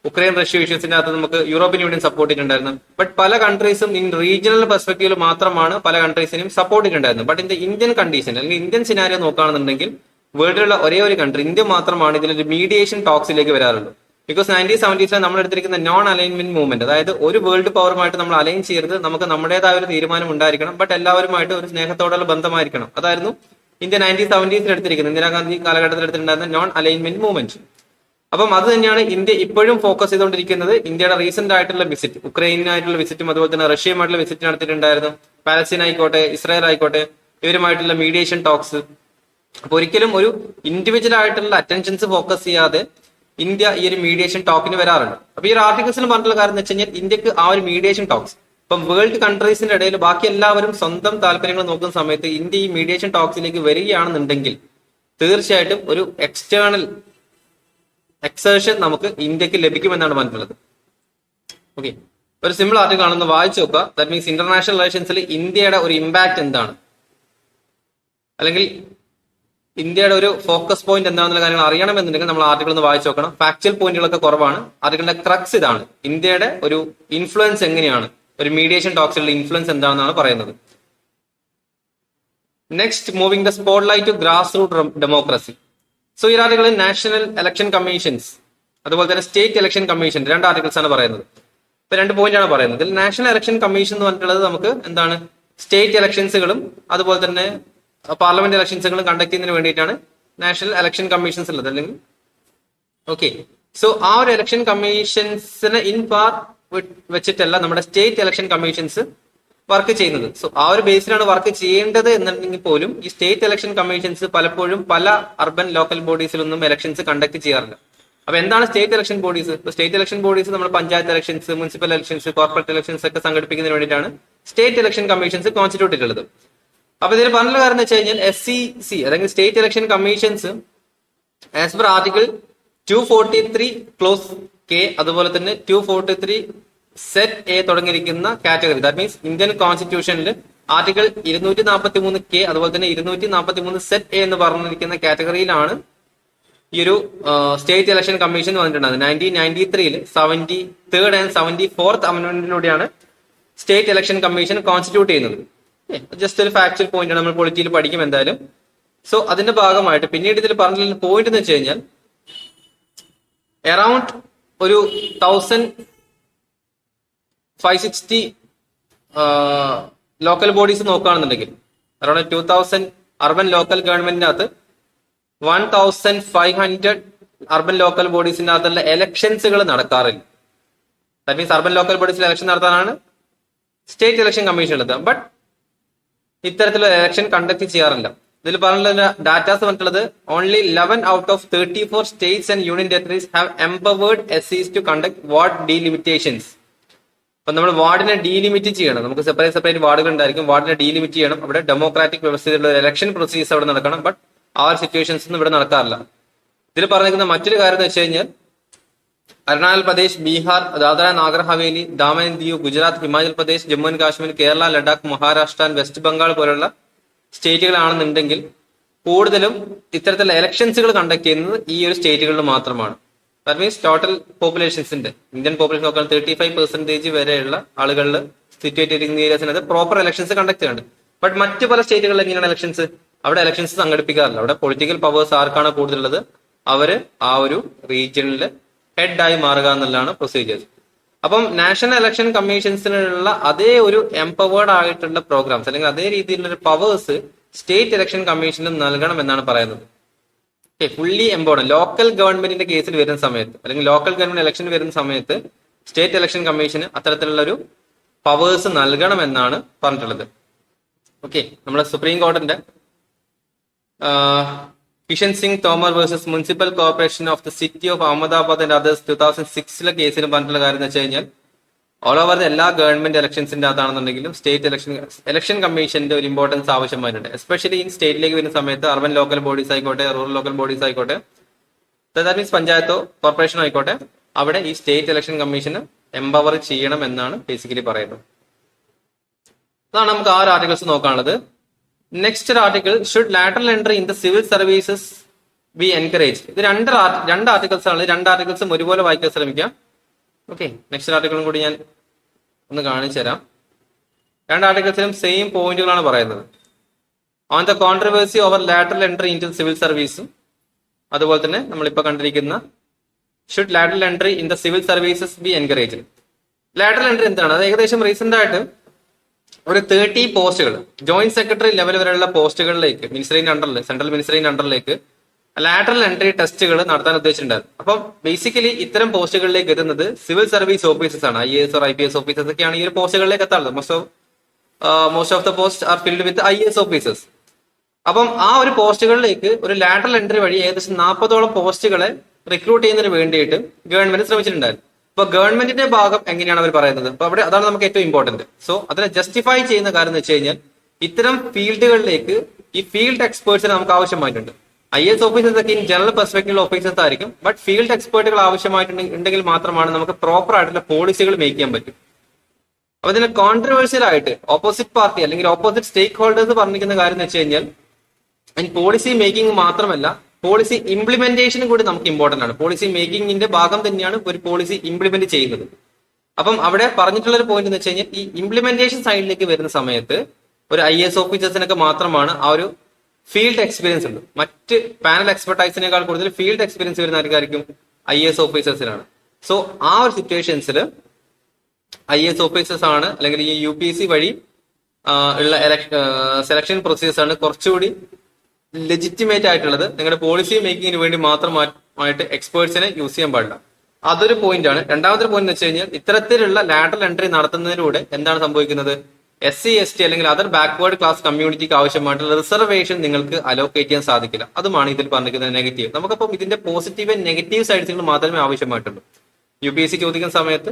ഉക്രൈൻ റഷ്യ ഇഷ്യൂസിന്റെ അകത്ത് നമുക്ക് യൂറോപ്യൻ യൂണിയൻ സപ്പോർട്ട് ചെയ്തിട്ടുണ്ടായിരുന്നു. ബട്ട് പല കൺട്രീസും ഇൻ റീജിയണൽ പെർസ്പെക്റ്റീവിൽ മാത്രമാണ് പല കൺട്രീസിനും സപ്പോർട്ട് ചെയ്തിട്ടുണ്ടായിരുന്നത്. ബട്ട് ഇൻ ഇന്ത്യൻ കണ്ടീഷൻ അല്ലെങ്കിൽ ഇന്ത്യൻ സിനാരിയോ നോക്കുകയാണെന്നുണ്ടെങ്കിൽ വേൾഡിലുള്ള ഒരേ ഒരു കൺട്രി ഇന്ത്യ മാത്രമാണ് ഇതിലൊരു മീഡിയേഷൻ ടോക്സിലേക്ക് വരാറുള്ളത്. ബിക്കോസ് 1970s നമ്മൾ എടുത്തിരിക്കുന്ന നോൺ അലൈൻമെന്റ് മൂവ്മെന്റ്, അതായത് ഒരു വേൾഡ് പവറുമായിട്ട് നമ്മൾ അലൈൻ ചെയ്യരുത്, നമുക്ക് നമ്മുടേതായ ഒരു തീരുമാനം ഉണ്ടായിരിക്കണം, ബട്ട് എല്ലാവരുമായിട്ട് ഒരു സ്നേഹത്തോടുള്ള ബന്ധമായിരിക്കണം. അതായിരുന്നു ഇന്ത്യ 1970s എടുത്തിരിക്കുന്നത്, ഇന്ദിരാഗാന്ധി കാലഘട്ടത്തിൽ എടുത്തിട്ടുണ്ടായിരുന്ന നോൺ അലൈൻമെന്റ് മൂവ്മെന്റ്. അപ്പം അത് തന്നെയാണ് ഇന്ത്യ ഇപ്പോഴും ഫോക്കസ് ചെയ്തുകൊണ്ടിരിക്കുന്നത്. ഇന്ത്യയുടെ റീസെന്റ് ആയിട്ടുള്ള വിസിറ്റ്, ഉക്രൈനായിട്ടുള്ള വിസിറ്റും അതുപോലെ തന്നെ റഷ്യയുമായിട്ടുള്ള വിസിറ്റ് നടത്തിയിട്ടുണ്ടായിരുന്നു. പാലസ്തീൻ ആയിക്കോട്ടെ ഇസ്രായേൽ ആയിക്കോട്ടെ ഇവരുമായിട്ടുള്ള മീഡിയേഷൻ ടോക്സ്. അപ്പൊ ഒരിക്കലും ഒരു ഇൻഡിവിജ്വൽ ആയിട്ടുള്ള അറ്റൻഷൻസ് ഫോക്കസ് ചെയ്യാതെ ഇന്ത്യ ഈ ഒരു മീഡിയേഷൻ ടോക്കിന് വരാറുണ്ട്. അപ്പൊ ഈ ഒരു ആർട്ടിക്കിൾസിൽ പറഞ്ഞിട്ടുള്ള കാര്യം എന്ന് വെച്ച് കഴിഞ്ഞാൽ ഇന്ത്യക്ക് ആ ഒരു മീഡിയേഷൻ ടോക്സ് ഇപ്പം വേൾഡ് കൺട്രീസിന്റെ ഇടയിൽ ബാക്കി എല്ലാവരും സ്വന്തം താല്പര്യങ്ങൾ നോക്കുന്ന സമയത്ത് ഇന്ത്യ ഈ മീഡിയേഷൻ ടോക്സിലേക്ക് വരികയാണെന്നുണ്ടെങ്കിൽ തീർച്ചയായിട്ടും ഒരു എക്സ്റ്റേണൽ എക്സേർഷൻ നമുക്ക് ഇന്ത്യക്ക് ലഭിക്കുമെന്നാണ് പറഞ്ഞിട്ടുള്ളത്. ഓക്കെ, ഒരു സിമ്പിൾ ആർട്ടിക്കിൾ ആണെന്ന് വായിച്ചു നോക്കുക. ദാറ്റ് മീൻസ് ഇന്റർനാഷണൽ റിലേഷൻസിൽ ഇന്ത്യയുടെ ഒരു ഇമ്പാക്ട് എന്താണ്, അല്ലെങ്കിൽ ഇന്ത്യയുടെ ഒരു ഫോക്കസ് പോയിന്റ് എന്താണെന്നുള്ള കാര്യങ്ങൾ അറിയണമെന്നുണ്ടെങ്കിൽ നമ്മൾ ആർട്ടിക്കിൾ ഒന്ന് വായിച്ചു നോക്കണം. ഫാക്ച്വൽ പോയിന്റുകളൊക്കെ കുറവാണ്. ആർട്ടിക്കിളിന്റെ ക്രക്സ് ഇതാണ്, ഇന്ത്യയുടെ ഒരു ഇൻഫ്ലുവൻസ് എങ്ങനെയാണ്, ഒരു മീഡിയേഷൻ ടോക്സിലുള്ള ഇൻഫ്ലുവൻസ് എന്താണെന്നാണ് പറയുന്നത്. Next, moving the spotlight to grass root democracy. So ഈ ആർട്ടിക്കിളിൽ നാഷണൽ ഇലക്ഷൻ കമ്മീഷൻസ് അതുപോലെ തന്നെ സ്റ്റേറ്റ് ഇലക്ഷൻ കമ്മീഷൻ രണ്ട് ആർട്ടിക്കിൾസ് ആണ് പറയുന്നത്. ഇപ്പൊ 2 പോയിന്റ് ആണ് പറയുന്നത്. ഇതിൽ നാഷണൽ ഇലക്ഷൻ കമ്മീഷൻ എന്ന് പറഞ്ഞിട്ടുള്ളത് നമുക്ക് എന്താണ്, സ്റ്റേറ്റ് ഇലക്ഷൻസുകളും അതുപോലെ തന്നെ പാർലമെന്റ് ഇലക്ഷൻസുകളും കണ്ടക്ട് ചെയ്യുന്നതിന് വേണ്ടിയിട്ടാണ് നാഷണൽ ഇലക്ഷൻ കമ്മീഷൻസ് ഉള്ളത്. അല്ലെങ്കിൽ ഓക്കെ, സോ ആ ഒരു ഇലക്ഷൻ കമ്മീഷൻസിനെ ഇൻ പാർ വെച്ചിട്ടല്ല നമ്മുടെ സ്റ്റേറ്റ് ഇലക്ഷൻ കമ്മീഷൻസ് വർക്ക് ചെയ്യുന്നത്. സോ ആ ഒരു ബേസിലാണ് വർക്ക് ചെയ്യേണ്ടത് എന്നുണ്ടെങ്കിൽ പോലും ഈ സ്റ്റേറ്റ് ഇലക്ഷൻ കമ്മീഷൻസ് പലപ്പോഴും പല അർബൻ ലോക്കൽ ബോഡീസിലൊന്നും ഇലക്ഷൻസ് കണ്ടക്ട് ചെയ്യാറില്ല. അപ്പൊ എന്താണ് state election bodies? State election bodies നമ്മൾ panchayat elections, municipal elections, corporate elections ഒക്കെ സംഘടിപ്പിക്കുന്നതിന് വേണ്ടിയിട്ടാണ് സ്റ്റേറ്റ് ഇലക്ഷൻ കമ്മീഷൻസ് കോൺസ്റ്റിറ്റ്യൂട്ട് ചെയ്തിട്ടുള്ളത്. അപ്പൊ ഇതിൽ പറഞ്ഞ കാര്യം എന്ന് വെച്ച് കഴിഞ്ഞാൽ SEC അല്ലെങ്കിൽ state election commissions as per article 243 clause K അതുപോലെ തന്നെ 243 സെറ്റ് A തുടങ്ങിയിരിക്കുന്ന കാറ്റഗറി, ദാറ്റ് മീൻസ് ഇന്ത്യൻ കോൺസ്റ്റിറ്റ്യൂഷനിൽ ആർട്ടിക്കിൾ 243K അതുപോലെ തന്നെ 243 സെറ്റ് A എന്ന് പറഞ്ഞിരിക്കുന്ന കാറ്റഗറിയിലാണ് ഈ ഒരു സ്റ്റേറ്റ് ഇലക്ഷൻ കമ്മീഷൻ വന്നിട്ടുണ്ടാകുന്നത്. 1993 73rd ആൻഡ് 74th അമെന്റ്മെന്റിലൂടെയാണ് സ്റ്റേറ്റ് ഇലക്ഷൻ കമ്മീഷൻ കോൺസ്റ്റിറ്റ്യൂട്ട് ചെയ്യുന്നത്. ജസ്റ്റ് ഒരു ഫാക്ച്വൽ പോയിന്റ് ആണ്, നമ്മൾ പൊളിറ്റിയിൽ പഠിക്കും എന്തായാലും. സോ അതിന്റെ ഭാഗമായിട്ട് പിന്നീട് ഇതിൽ പറഞ്ഞിട്ടുള്ള പോയിന്റ് എന്ന് വെച്ച് കഴിഞ്ഞാൽ അറൌണ്ട് ഒരു 1560 ലോക്കൽ ബോഡീസ് നോക്കുകയാണെന്നുണ്ടെങ്കിൽ അറൌണ്ട് 2000 അർബൻ ലോക്കൽ ഗവൺമെന്റിനകത്ത് 1500 അർബൻ ലോക്കൽ ബോഡീസിന്റെ അകത്തുള്ള എലക്ഷൻസുകൾ നടക്കാറില്ല. ദാറ്റ് മീൻസ് അർബൻ ലോക്കൽ ബോഡീസിൽ ഇലക്ഷൻ നടത്താനാണ് സ്റ്റേറ്റ് ഇലക്ഷൻ കമ്മീഷൻ ഉള്ളത്. ബട്ട് ഇത്തരത്തിലുള്ള ഇലക്ഷൻ കണ്ടക്ട് ചെയ്യാറില്ല. ഇതിൽ പറഞ്ഞിട്ടുള്ള ഡാറ്റാസ് പറഞ്ഞിട്ടുള്ളത് only 11 out of 34 states and union territories have empowered SEs to conduct ward delimitations. അപ്പൊ നമ്മൾ വാർഡിനെ ഡീലിമിറ്റ് ചെയ്യണം. നമുക്ക് സെപ്പറേറ്റ് വാർഡുകൾ ഉണ്ടായിരിക്കും. വാർഡിനെ ഡീലിമിറ്റ് ചെയ്യണം. അവിടെ ഡെമോക്രാറ്റിക് വ്യവസ്ഥയിലുള്ള ഇലക്ഷൻ പ്രൊസീജിയർ അവിടെ നടക്കണം. ബട്ട് ആ ഒരു സിറ്റുവേഷൻസ് ഒന്നും ഇവിടെ നടക്കാറില്ല. ഇതിൽ പറഞ്ഞിരിക്കുന്ന മറ്റൊരു കാര്യം എന്ന് വെച്ച് കഴിഞ്ഞാൽ Arunachal Pradesh, Bihar, Dadra Nagar Haveli, Daman and Diu, Gujarat, Himachal Pradesh, Jammu and Kashmir, Kerala, Ladakh, Maharashtra, west Bengal പോലുള്ള സ്റ്റേറ്റുകളാണെന്നുണ്ടെങ്കിൽ കൂടുതലും ഇത്തരത്തിലുള്ള ഇലക്ഷൻസുകൾ കണ്ടക്ട് ചെയ്യുന്നത് ഈ ഒരു സ്റ്റേറ്റുകളിൽ മാത്രമാണ്. ദാറ്റ് മീൻസ് ടോട്ടൽ പോപ്പുലേഷൻസിന്റെ ഇന്ത്യൻ പോപ്പുലേഷൻ നോക്കാൻ 35% വരെയുള്ള ആളുകളിൽ സിറ്റുവേറ്റ് ചെയ്തിരിക്കുന്ന ഏരിയസിനകത്ത് പ്രോപ്പർ ഇലക്ഷൻസ് കണ്ടക്ട് ചെയ്യുന്നുണ്ട്. ബട്ട് മറ്റു പല സ്റ്റേറ്റുകളിൽ എങ്ങനെയാണ് ഇലക്ഷൻസ്? അവിടെ ഇലക്ഷൻസ് സംഘടിപ്പിക്കാറില്ല. അവിടെ പൊളിറ്റിക്കൽ പവേഴ്സ് ആർക്കാണ് കൂടുതലുള്ളത് അവര് ആ ഒരു റീജിയനിൽ ഹെഡായി മാറുക എന്നുള്ളതാണ് പ്രൊസീജിയേഴ്സ്. അപ്പം നാഷണൽ ഇലക്ഷൻ കമ്മീഷൻസിനുള്ള അതേ ഒരു എംപവേർഡ് ആയിട്ടുള്ള പ്രോഗ്രാംസ് അല്ലെങ്കിൽ അതേ രീതിയിലുള്ള പവേഴ്സ് സ്റ്റേറ്റ് ഇലക്ഷൻ കമ്മീഷനും നൽകണം എന്നാണ് പറയുന്നത്. ഫുള്ളി എംപവേർഡ് ലോക്കൽ ഗവൺമെന്റിന്റെ കേസിൽ വരുന്ന സമയത്ത് അല്ലെങ്കിൽ ലോക്കൽ ഗവൺമെന്റ് ഇലക്ഷൻ വരുന്ന സമയത്ത് സ്റ്റേറ്റ് ഇലക്ഷൻ കമ്മീഷന് അത്തരത്തിലുള്ള ഒരു പവേഴ്സ് നൽകണം എന്നാണ് പറഞ്ഞിട്ടുള്ളത്. ഓക്കെ, നമ്മുടെ സുപ്രീം കോടതിന്റെ Kishan Singh Tomar versus municipal corporation of the city of Ahmedabad and others 2006 കേസിൽ പറഞ്ഞിട്ടുള്ള കാര്യം എന്ന് വെച്ച് കഴിഞ്ഞാൽ ഓൾ ഓവർ എല്ലാ ഗവൺമെന്റ് ഇലക്ഷൻസിന്റെ അകത്താണെന്നുണ്ടെങ്കിലും സ്റ്റേറ്റ് ഇലക്ഷൻ കമ്മീഷന്റെ ഒരു ഇമ്പോർട്ടൻസ് ആവശ്യമായിട്ടുണ്ട്. എസ്പെഷ്യലി ഈ സ്റ്റേറ്റിലേക്ക് വരുന്ന സമയത്ത് അർബൻ ലോക്കൽ ബോഡീസ് ആയിക്കോട്ടെ, റൂറൽ ലോക്കൽ ബോഡീസ് ആയിക്കോട്ടെ, ദാറ്റ് മീൻസ് പഞ്ചായത്തോ കോർപ്പറേഷനോ ആയിക്കോട്ടെ, അവിടെ ഈ സ്റ്റേറ്റ് ഇലക്ഷൻ കമ്മീഷന് എംപവർ ചെയ്യണം എന്നാണ് ബേസിക്കലി പറയുന്നത്. അതാണ് നമുക്ക് 6 ആർട്ടിക്കിൾസ് നോക്കാനുള്ളത്. Next article should lateral entry in the civil services be encourage. ഇത് രണ്ട് ആർട്ടിക്കിൾസ് ആണ്. 2 ആർട്ടിക്കിൾസും ഒരുപോലെ വായിക്കാൻ ശ്രമിക്കാം. ഓക്കെ, നെക്സ്റ്റ് ആർട്ടിക്കിളും കൂടി ഞാൻ ഒന്ന് കാണിച്ചു തരാം. 2 ആർട്ടിക്കിൾസിലും സെയിം പോയിന്റുകളാണ് പറയുന്നത്. On the controversy over lateral entry in to civil സർവീസും അതുപോലെ തന്നെ നമ്മളിപ്പോൾ കണ്ടിരിക്കുന്ന should lateral entry in the civil services be encourage. Lateral entry എന്താണ്? അത് ഏകദേശം റീസെന്റ് ആയിട്ട് ഒരു 30 പോസ്റ്റുകൾ ജോയിന്റ് സെക്രട്ടറി ലെവൽ വരെയുള്ള പോസ്റ്റുകളിലേക്ക് മിനിസ്റ്ററിന്റെ അണ്ടറിൽ, സെൻട്രൽ മിനിസ്റ്ററിന്റെ അണ്ടറിലേക്ക് ലാറ്ററൽ എൻട്രി ടെസ്റ്റുകൾ നടത്താൻ ഉദ്ദേശിച്ചിട്ടുണ്ടായിരുന്നു. അപ്പം ബേസിക്കലി ഇത്തരം പോസ്റ്റുകളിലേക്ക് എത്തുന്നത് സിവിൽ സർവീസ് ഓഫീസേഴ്സ് ആണ്. IAS or IPS ഓഫീസേഴ്സ് ഒക്കെയാണ് ഈ ഒരു പോസ്റ്റുകളിലേക്ക് എത്താറുള്ളത്. Most of the post are filled with IAS officers. അപ്പം ആ ഒരു പോസ്റ്റുകളിലേക്ക് ഒരു ലാറ്ററൽ എൻട്രി വഴി ഏകദേശം 40ഓളം പോസ്റ്റുകളെ റിക്രൂട്ട് ചെയ്യുന്നതിന് വേണ്ടിയിട്ട് ഗവൺമെന്റ് ശ്രമിച്ചിട്ടുണ്ടായിരുന്നു. അപ്പൊ ഗവൺമെന്റിന്റെ ഭാഗം എങ്ങനെയാണ് അവർ പറയുന്നത്? അപ്പൊ അവിടെ അതാണ് നമുക്ക് ഏറ്റവും ഇമ്പോർട്ടന്റ്. സോ അതിനെ ജസ്റ്റിഫൈ ചെയ്യുന്ന കാര്യം എന്ന് വെച്ച് കഴിഞ്ഞാൽ ഇത്തരം ഫീൽഡുകളിലേക്ക് ഈ ഫീൽഡ് എക്സ്പേർട്സിനെ നമുക്ക് ആവശ്യമായിട്ടുണ്ട്. IAS ഓഫീസേഴ്സ് ഒക്കെ ഇൻ ജനറൽ പെർസ്പെക്റ്റീവ് ഓഫീസേഴ്സ് ആയിരിക്കും. ബട്ട് ഫീൽഡ് എക്സ്പേർട്ടുകൾ ആവശ്യമായിട്ടുണ്ടെങ്കിൽ മാത്രമാണ് നമുക്ക് പ്രോപ്പർ ആയിട്ടുള്ള പോളിസികൾ മേക്ക് ചെയ്യാൻ പറ്റും. അപ്പൊ ഇതിന് കോൺട്രവേഴ്സ്യൽ ആയിട്ട് ഓപ്പോസിറ്റ് പാർട്ടി അല്ലെങ്കിൽ ഓപ്പോസിറ്റ് സ്റ്റേക്ക് ഹോൾഡേഴ്സ് പറഞ്ഞിരിക്കുന്ന കാര്യം എന്ന് വെച്ച് കഴിഞ്ഞാൽ പോളിസി മേക്കിംഗ് മാത്രമല്ല പോളിസി ഇംപ്ലിമെന്റേഷനും കൂടി നമുക്ക് ഇമ്പോർട്ടന്റ് ആണ്. പോളിസി മേക്കിങ്ങിന്റെ ഭാഗം തന്നെയാണ് ഒരു പോളിസി ഇംപ്ലിമെന്റ് ചെയ്യുന്നത്. അപ്പം അവിടെ പറഞ്ഞിട്ടുള്ള ഒരു പോയിന്റ് എന്ന് വെച്ച് കഴിഞ്ഞാൽ ഈ ഇംപ്ലിമെന്റേഷൻ സൈഡിലേക്ക് വരുന്ന സമയത്ത് ഒരു IAS ഓഫീസേഴ്സിനൊക്കെ മാത്രമാണ് ആ ഒരു ഫീൽഡ് എക്സ്പീരിയൻസ് ഉണ്ട്. മറ്റ് പാനൽ എക്സ്പെർട്ടൈസിനേക്കാൾ കൂടുതൽ ഫീൽഡ് എക്സ്പീരിയൻസ് വരുന്ന ആർക്കായിരിക്കും? IAS ഓഫീസേഴ്സിനാണ്. സോ ആ ഒരു സിറ്റുവേഷൻസിൽ IAS ഓഫീസേഴ്സ് ആണ് അല്ലെങ്കിൽ ഈ UPSC വഴി ഉള്ള സെലക്ഷൻ പ്രൊസീജിയേഴ്സ് ആണ് കുറച്ചുകൂടി ലെജിറ്റിമേറ്റ് ആയിട്ടുള്ളത്. നിങ്ങളുടെ പോളിസി മേക്കിങ്ങിന് വേണ്ടി മാത്രമായിട്ട് എക്സ്പേർട്സിനെ യൂസ് ചെയ്യാൻ പാടില്ല. അതൊരു പോയിന്റ് ആണ്. രണ്ടാമത്തെ പോയിന്റ് എന്ന് വെച്ച് കഴിഞ്ഞാൽ ഇത്തരത്തിലുള്ള ലാറ്ററൽ എൻട്രി നടത്തുന്നതിലൂടെ എന്താണ് സംഭവിക്കുന്നത്? SC ST അല്ലെങ്കിൽ അതർ ബാക്ക്വേർഡ് ക്ലാസ് കമ്മ്യൂണിറ്റിക്ക് ആവശ്യമായിട്ടുള്ള റിസർവേഷൻ നിങ്ങൾക്ക് അലോക്കേറ്റ് ചെയ്യാൻ സാധിക്കില്ല. അതുമാണ് ഇതിൽ പറഞ്ഞിരിക്കുന്ന നെഗറ്റീവ്. നമുക്കപ്പം ഇതിന്റെ പോസിറ്റീവ് ആൻഡ് നെഗറ്റീവ് സൈഡ്സുകൾ മാത്രമേ ആവശ്യമായിട്ടുള്ളൂ. UPSC ചോദിക്കുന്ന സമയത്ത്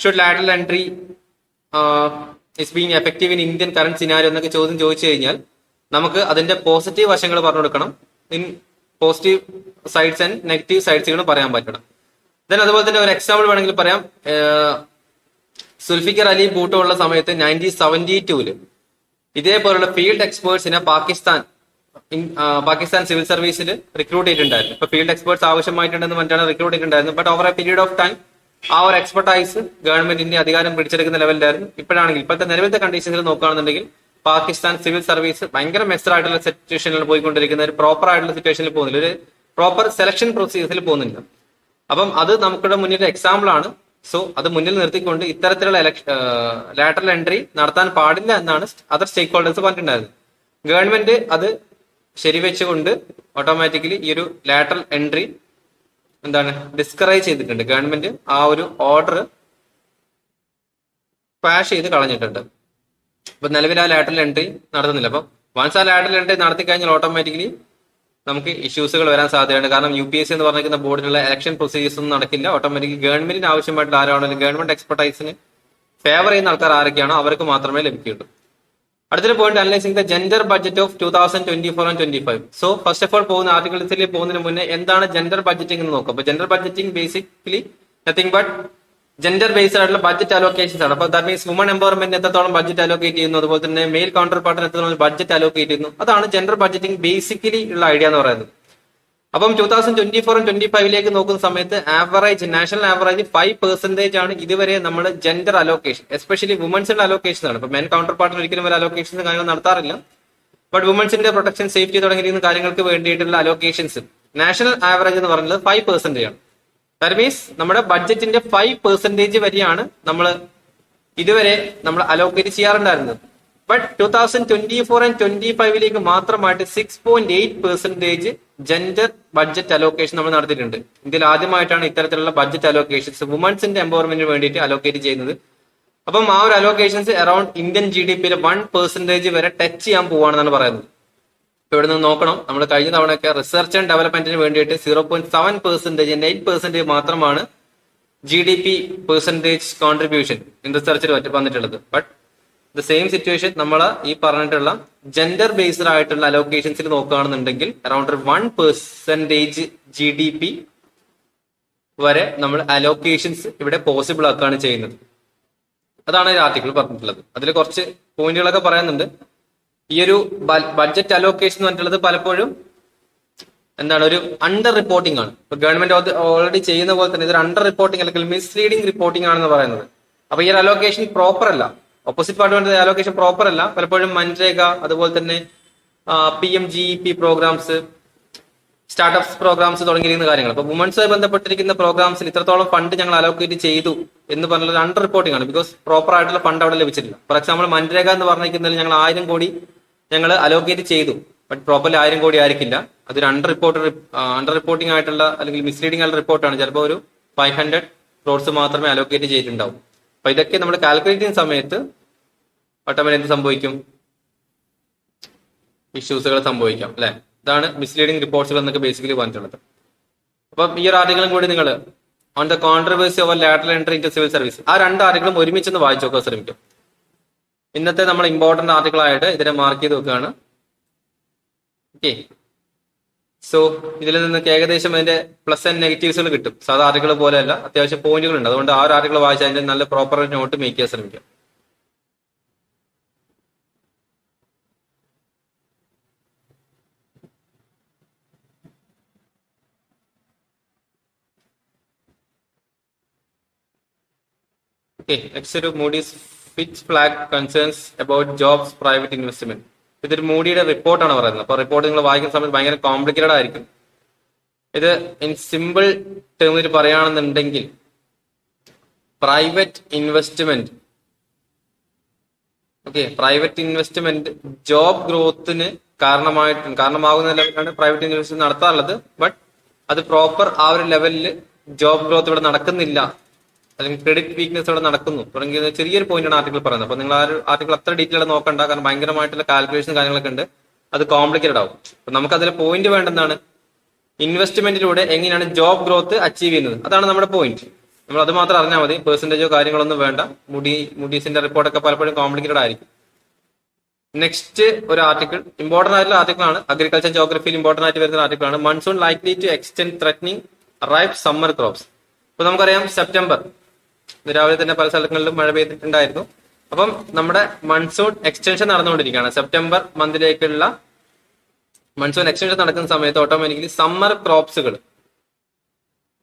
should lateral entry is being effective in Indian current scenario എന്നൊക്കെ ചോദ്യം ചോദിച്ചു കഴിഞ്ഞാൽ നമുക്ക് അതിന്റെ പോസിറ്റീവ് വശങ്ങൾ പറഞ്ഞു കൊടുക്കണം, in positive sides and negative സൈഡ്സുകളും പറയാൻ പറ്റണം. ദെൻ അതുപോലെ തന്നെ ഒരു എക്സാമ്പിൾ വേണമെങ്കിൽ പറയാം. സുൽഫിക്കർ അലി ഭൂട്ടോ ഉള്ള സമയത്ത് 1972 ഇതേപോലുള്ള ഫീൽഡ് എക്സ്പേർട്സിനെ പാകിസ്ഥാൻ സിവിൽ സർവീസിൽ റിക്രൂട്ട് ചെയ്തിട്ടുണ്ടായിരുന്നു. ഇപ്പൊ ഫീൽഡ് എക്സ്പേർട്സ് ആവശ്യമായിട്ടുണ്ടെന്ന് പറഞ്ഞാണ് റിക്രൂട്ട് ചെയ്തിട്ടുണ്ടായിരുന്നു. But over A period of time ആ ഒരു എക്സ്പെർട്ടൈസ് ഗവൺമെന്റിന്റെ അധികാരം പിടിച്ചെടുക്കുന്ന ലെവലിലായിരുന്നു. ഇപ്പോഴാണെങ്കിൽ ഇപ്പോഴത്തെ നിലവിലത്തെ കണ്ടീഷൻസിൽ നോക്കുകയാണെന്നുണ്ടെങ്കിൽ പാകിസ്ഥാൻ സിവിൽ സർവീസ് ഭയങ്കര മെസ്ഡ് ആയിട്ടുള്ള സിറ്റുവേഷനിൽ പോയിക്കൊണ്ടിരിക്കുന്ന ഒരു പ്രോപ്പർ ആയിട്ടുള്ള സിറ്റുവേഷനിൽ പോകുന്നില്ല, ഒരു പ്രോപ്പർ സെലക്ഷൻ പ്രൊസീജിയറിൽ പോകുന്നില്ല. അപ്പം അത് നമുക്കിവിടെ മുന്നിൽ എക്സാമ്പിൾ ആണ്. സോ അത് മുന്നിൽ നിർത്തിക്കൊണ്ട് ഇത്തരത്തിലുള്ള ലാറ്ററൽ എൻട്രി നടത്താൻ പാടില്ല എന്നാണ് അതർ സ്റ്റേക്ക് ഹോൾഡേഴ്സ് പറഞ്ഞിട്ടുണ്ടായിരുന്നത്. ഗവൺമെന്റ് അത് ശരിവെച്ചുകൊണ്ട് ഓട്ടോമാറ്റിക്കലി ഈ ഒരു ലാറ്ററൽ എൻട്രി ഡിസ്കറേജ് ചെയ്തിട്ടുണ്ട്. ഗവൺമെന്റ് ആ ഒരു ഓർഡർ ക്വാഷ് ചെയ്ത് കളഞ്ഞിട്ടുണ്ട്. അപ്പൊ നിലവിൽ ആ ലാറ്ററൽ എൻട്രി നടത്തുന്നില്ല. അപ്പം വൺസ് ആ ലാറ്ററൽ എൻട്രി നടത്തി കഴിഞ്ഞാൽ ഓട്ടോമാറ്റിക്കലി നമുക്ക് ഇഷ്യൂസുകൾ വരാൻ സാധ്യതയുണ്ട്. കാരണം UPSC എന്ന് പറഞ്ഞിരിക്കുന്ന ബോർഡിലുള്ള ഇലക്ഷൻ പ്രൊസീജിയേഴ്സ് ഒന്നും നടക്കില്ല. ഓട്ടോമാറ്റിക്കലി ഗവൺമെന്റിന് ആവശ്യമായിട്ട് ആരാണോ ഗവൺമെന്റ് എക്സ്പെർട്ടൈസിന് ഫേവർ ചെയ്യുന്ന ആൾക്കാർ ആരൊക്കെയാണോ അവർക്ക് മാത്രമേ ലഭിക്കുകയുള്ളൂ. അടുത്തൊരു point, analysing the gender budget of 2024 and 25. So first of all പോകുന്ന ആർട്ടിക്കിൾസിലേക്ക് പോകുന്നതിന് മുന്നേ എന്താണ് ജെൻഡർ ബഡ്ജറ്റിംഗ് എന്ന് നോക്കാം. അപ്പൊ gender budgeting basically nothing but gender based ആയിട്ടുള്ള ബഡ്ജറ്റ് അലോക്കേഷൻസ് ആണ്. അപ്പൊ ദാറ്റ് മീൻസ് വുമൺ എംപവർമെന്റ് എത്രത്തോളം ബഡ്ജറ്റ് അലോക്കേറ്റ് ചെയ്യുന്നു, അതുപോലെ തന്നെ മെയിൽ കൗണ്ടർ പാർട്ടിന് എത്രത്തോളം ബഡ്ജറ്റ് അലോക്കേറ്റ് ചെയ്യുന്നു, അതാണ് ജെൻഡർ ബഡ്ജറ്റിംഗ് ബേസിക്കലി ഉള്ള ഐഡിയ എന്ന് പറയുന്നത്. അപ്പം 2024 and 25 നോക്കുന്ന സമയത്ത് നാഷണൽ ആവറേജ് 5% ആണ് ഇതുവരെ നമ്മൾ ജെൻഡർ അലോക്കേഷൻ, എസ്പെഷ്യലി വുമൻസിന്റെ അലോക്കേഷൻ ആണ്. ഇപ്പൊ മെൻ കൗണ്ടർ പാർട്ടിന് ഒരിക്കലും ഒരു അലോക്കേഷൻസ് കാര്യങ്ങൾ നടത്താറില്ല. ബട്ട് വുമൻസിന്റെ പ്രൊട്ടക്ഷൻ, സേഫ്റ്റി തുടങ്ങിയിരിക്കുന്ന കാര്യങ്ങൾക്ക് വേണ്ടിയിട്ടുള്ള അലോക്കേഷൻസ് നാഷണൽ ആവറേജ് എന്ന് പറയുന്നത് 5% ആണ്. ദാറ്റ് മീൻസ് നമ്മുടെ ബഡ്ജറ്റിന്റെ 5% വരെയാണ് നമ്മൾ ഇതുവരെ നമ്മൾ അലോക്കേറ്റ് ചെയ്യാറുണ്ടായിരുന്നത്. ബട്ട് 2024 and 25 മാത്രമായിട്ട് 6.8% ജെൻഡർ ബഡ്ജറ്റ് അലോക്കേഷൻ നമ്മൾ നടത്തിയിട്ടുണ്ട്. ഇന്ത്യയിൽ ആദ്യമായിട്ടാണ് ഇത്തരത്തിലുള്ള ബഡ്ജറ്റ് അലോക്കേഷൻസ് വുമൻസിന്റെ എംപവർമെന്റിന് വേണ്ടിയിട്ട് അലോക്കേറ്റ് ചെയ്യുന്നത്. അപ്പം ആ ഒരു അലോക്കേഷൻസ് അറൌണ്ട് ഇന്ത്യൻ GDP-യിൽ 1% വരെ ടച്ച് ചെയ്യാൻ പോവാണെന്നാണ് പറയുന്നത്. ഇപ്പൊ ഇവിടെ നിന്ന് നോക്കണം, നമ്മൾ കഴിഞ്ഞ തവണയൊക്കെ റിസർച്ച് ആൻഡ് ഡെവലപ്മെന്റിന് വേണ്ടിയിട്ട് 0.7% and 8% മാത്രമാണ് GDP പെർസെന്റേജ് കോൺട്രിബ്യൂഷൻ ഇൻ റിസർച്ചിൽ വന്നിട്ടുള്ളത്. ബട്ട് ദ സെയിം സിറ്റുവേഷൻ നമ്മൾ ഈ പറഞ്ഞിട്ടുള്ള ജെൻഡർ ബേസ്ഡ് ആയിട്ടുള്ള അലോക്കേഷൻസിൽ നോക്കുകയാണെന്നുണ്ടെങ്കിൽ അറൌണ്ട് 1% GDP വരെ നമ്മൾ അലോക്കേഷൻസ് ഇവിടെ പോസിബിൾ ആക്കുകയാണ് ചെയ്യുന്നത്. അതാണ് ഈ ആർട്ടിക്കിൾ പറഞ്ഞിട്ടുള്ളത്. അതിൽ കുറച്ച് പോയിന്റുകളൊക്കെ പറയുന്നുണ്ട്. ഈ ഒരു ബഡ്ജറ്റ് അലോക്കേഷൻ എന്ന് പറഞ്ഞിട്ടുള്ളത് പലപ്പോഴും ഒരു അണ്ടർ റിപ്പോർട്ടിംഗ് ആണ്. ഇപ്പൊ ഗവൺമെന്റ് ഓൾറെഡി ചെയ്യുന്ന പോലെ തന്നെ ഇതൊരു അണ്ടർ റിപ്പോർട്ടിംഗ് അല്ലെങ്കിൽ മിസ്ലീഡിംഗ് റിപ്പോർട്ടിംഗ് ആണെന്ന് പറയുന്നത്. അപ്പൊ ഈ ഒരു അലോക്കേഷൻ പ്രോപ്പർ അല്ല. ഓപ്പോസിറ്റ് പാർട്ടി അലോക്കേഷൻ പ്രോപ്പർ അല്ല. പലപ്പോഴും മൻരേഗ, അതുപോലെ തന്നെ PMGEP പ്രോഗ്രാംസ്, സ്റ്റാർട്ടപ്സ് പ്രോഗ്രാംസ് തുടങ്ങിയിരിക്കുന്ന കാര്യങ്ങൾ. അപ്പൊ വുമൻസുമായി ബന്ധപ്പെട്ടിരിക്കുന്ന പ്രോഗ്രാംസിൽ ഇത്രത്തോളം ഫണ്ട് ഞങ്ങൾ അലോക്കേറ്റ് ചെയ്തു എന്ന് പറഞ്ഞത് അണ്ടർ റിപ്പോർട്ടിംഗ് ആണ്. ബിക്കോസ് പ്രോപ്പർ ആയിട്ടുള്ള ഫണ്ട് അവിടെ ലഭിച്ചിട്ടില്ല. ഫോർ എക്സാമ്പിൾ മൻരേഗ എന്ന് പറഞ്ഞിരിക്കുന്നതിൽ ഞങ്ങൾ 1000 കോടി ഞങ്ങൾ അലോക്കേറ്റ് ചെയ്തു. ബട്ട് പ്രോപ്പർലി 1000 കോടി ആയിരിക്കില്ല. അതൊരു അണ്ടർ റിപ്പോർട്ടിംഗ് ആയിട്ടുള്ള അല്ലെങ്കിൽ മിസ്ലീഡിംഗ് ആയിട്ടുള്ള റിപ്പോർട്ടാണ്. ചിലപ്പോൾ ഒരു 500 crores മാത്രമേ അലോക്കേറ്റ് ചെയ്തിട്ടുണ്ടാവും. അപ്പൊ ഇതൊക്കെ നമ്മൾ കാൽക്കുലേറ്റ് ചെയ്യുന്ന സമയത്ത് ഓട്ടോമാറ്റിക് എന്ത് സംഭവിക്കും? ഇഷ്യൂസുകൾ സംഭവിക്കാം, അല്ലെ? ഇതാണ് മിസ്ലീഡിംഗ് റിപ്പോർട്ട്സുകൾ എന്നൊക്കെ ബേസിക്കലി പറഞ്ഞിട്ടുള്ളത്. അപ്പം ഈ ഒരു ആർട്ടിക്കിളും കൂടി നിങ്ങൾ on the controversy over lateral entry into civil service, ആ 2 ആർട്ടിക്കിളും ഒരുമിച്ചൊന്ന് വായിച്ചു നോക്കാൻ ശ്രമിക്കും. ഇന്നത്തെ നമ്മൾ ഇമ്പോർട്ടന്റ് ആർട്ടിക്കിൾ ആയിട്ട് ഇതിനെ മാർക്ക് ചെയ്ത് വെക്കുകയാണ്. ഓക്കെ, സോ ഇതിൽ നിന്നൊക്കെ ഏകദേശം അതിന്റെ പ്ലസ് ആൻഡ് നെഗറ്റീവ്സുകൾ കിട്ടും. സാധാ ആർട്ടിക്കിൾ പോലെയല്ല, അത്യാവശ്യം പോയിന്റുകൾ ഉണ്ട്. അതുകൊണ്ട് ആ ഒരു ആർട്ടിക്കിൾ വായിച്ച് അതിന്റെ നല്ല പ്രോപ്പർ നോട്ട് മേക്ക് ചെയ്യാൻ ശ്രമിക്കാം. Okay, next ഒരു Moody's Fitch Flag concerns about jobs private investment. ഇതൊരു മൂഡിയുടെ റിപ്പോർട്ടാണ് പറയുന്നത്. അപ്പൊ റിപ്പോർട്ട് നിങ്ങൾ വായിക്കുന്ന സമയത്ത് ഭയങ്കര കോംപ്ലിക്കേറ്റഡ് ആയിരിക്കും. ഇത് ഇൻ സിമ്പിൾ ടേമിൽ പറയുകയാണെന്നുണ്ടെങ്കിൽ private investment, private investment job ഗ്രോത്തിന് കാരണമാകുന്ന ലെവലിലാണ് പ്രൈവറ്റ് ഇൻവെസ്റ്റ്മെന്റ് നടത്താറുള്ളത്. ബട്ട് അത് പ്രോപ്പർ ആ ഒരു ലെവലിൽ ജോബ് ഗ്രോത്ത് ഇവിടെ നടക്കുന്നില്ല അല്ലെങ്കിൽ ക്രെഡിറ്റ് വീക്ക്നെസ് അവിടെ നടക്കുന്നു തുടങ്ങിയ ചെറിയൊരു പോയിന്റാണ് ആർട്ടിക്കിൾ പറയുന്നത്. അപ്പോൾ നിങ്ങൾ ആ ഒരു ആർട്ടിക്കിൾ അത്ര ഡീറ്റെയിൽ നോക്കണ്ട, കാരണം ഭയങ്കരമായിട്ടുള്ള കാൽക്കുലേഷൻ കാര്യങ്ങളൊക്കെ ഉണ്ട്, അത് കോംപ്ലിക്കേറ്റഡ് ആവും. അപ്പൊ നമുക്ക് അതിലെ പോയിന്റ് വേണ്ടെന്താണ്, ഇൻവെസ്റ്റ്മെന്റിലൂടെ എങ്ങനെയാണ് ജോബ് ഗ്രോത്ത് അച്ചീവ് ചെയ്യുന്നത്, അതാണ് നമ്മുടെ പോയിന്റ്. നമ്മൾ അത് മാത്രം അറിഞ്ഞാൽ മതി, പെർസെന്റേജോ കാര്യങ്ങളൊന്നും വേണ്ട. മുഡീസിന്റെ റിപ്പോർട്ടൊക്കെ പലപ്പോഴും കോംപ്ലിക്കേറ്റഡ് ആയിരിക്കും. നെക്സ്റ്റ് ഒരു ആർട്ടിക്കിൾ, ഇമ്പോർട്ടന്റ് ആയിട്ടുള്ള ആർട്ടിക്കിൾ ആണ്, അഗ്രികൾച്ചർ ജോഗ്രഫിയിൽ ഇമ്പോർട്ടന്റ് ആയിട്ട് വരുന്ന ആർട്ടിക്കിൾ ആണ്. Monsoon likely to extend threatening ripe summer crops. ഇപ്പൊ നമുക്കറിയാം സെപ്റ്റംബർ രാവിലെ തന്നെ പല സ്ഥലങ്ങളിലും മഴ പെയ്തിട്ടുണ്ടായിരുന്നു. അപ്പം നമ്മുടെ മൺസൂൺ എക്സ്റ്റൻഷൻ നടന്നുകൊണ്ടിരിക്കുകയാണ്. സെപ്റ്റംബർ മന്തിലേക്കുള്ള മൺസൂൺ എക്സ്റ്റൻഷൻ നടക്കുന്ന സമയത്ത് ഓട്ടോമാറ്റിക്കലി സമ്മർ ക്രോപ്സുകൾ,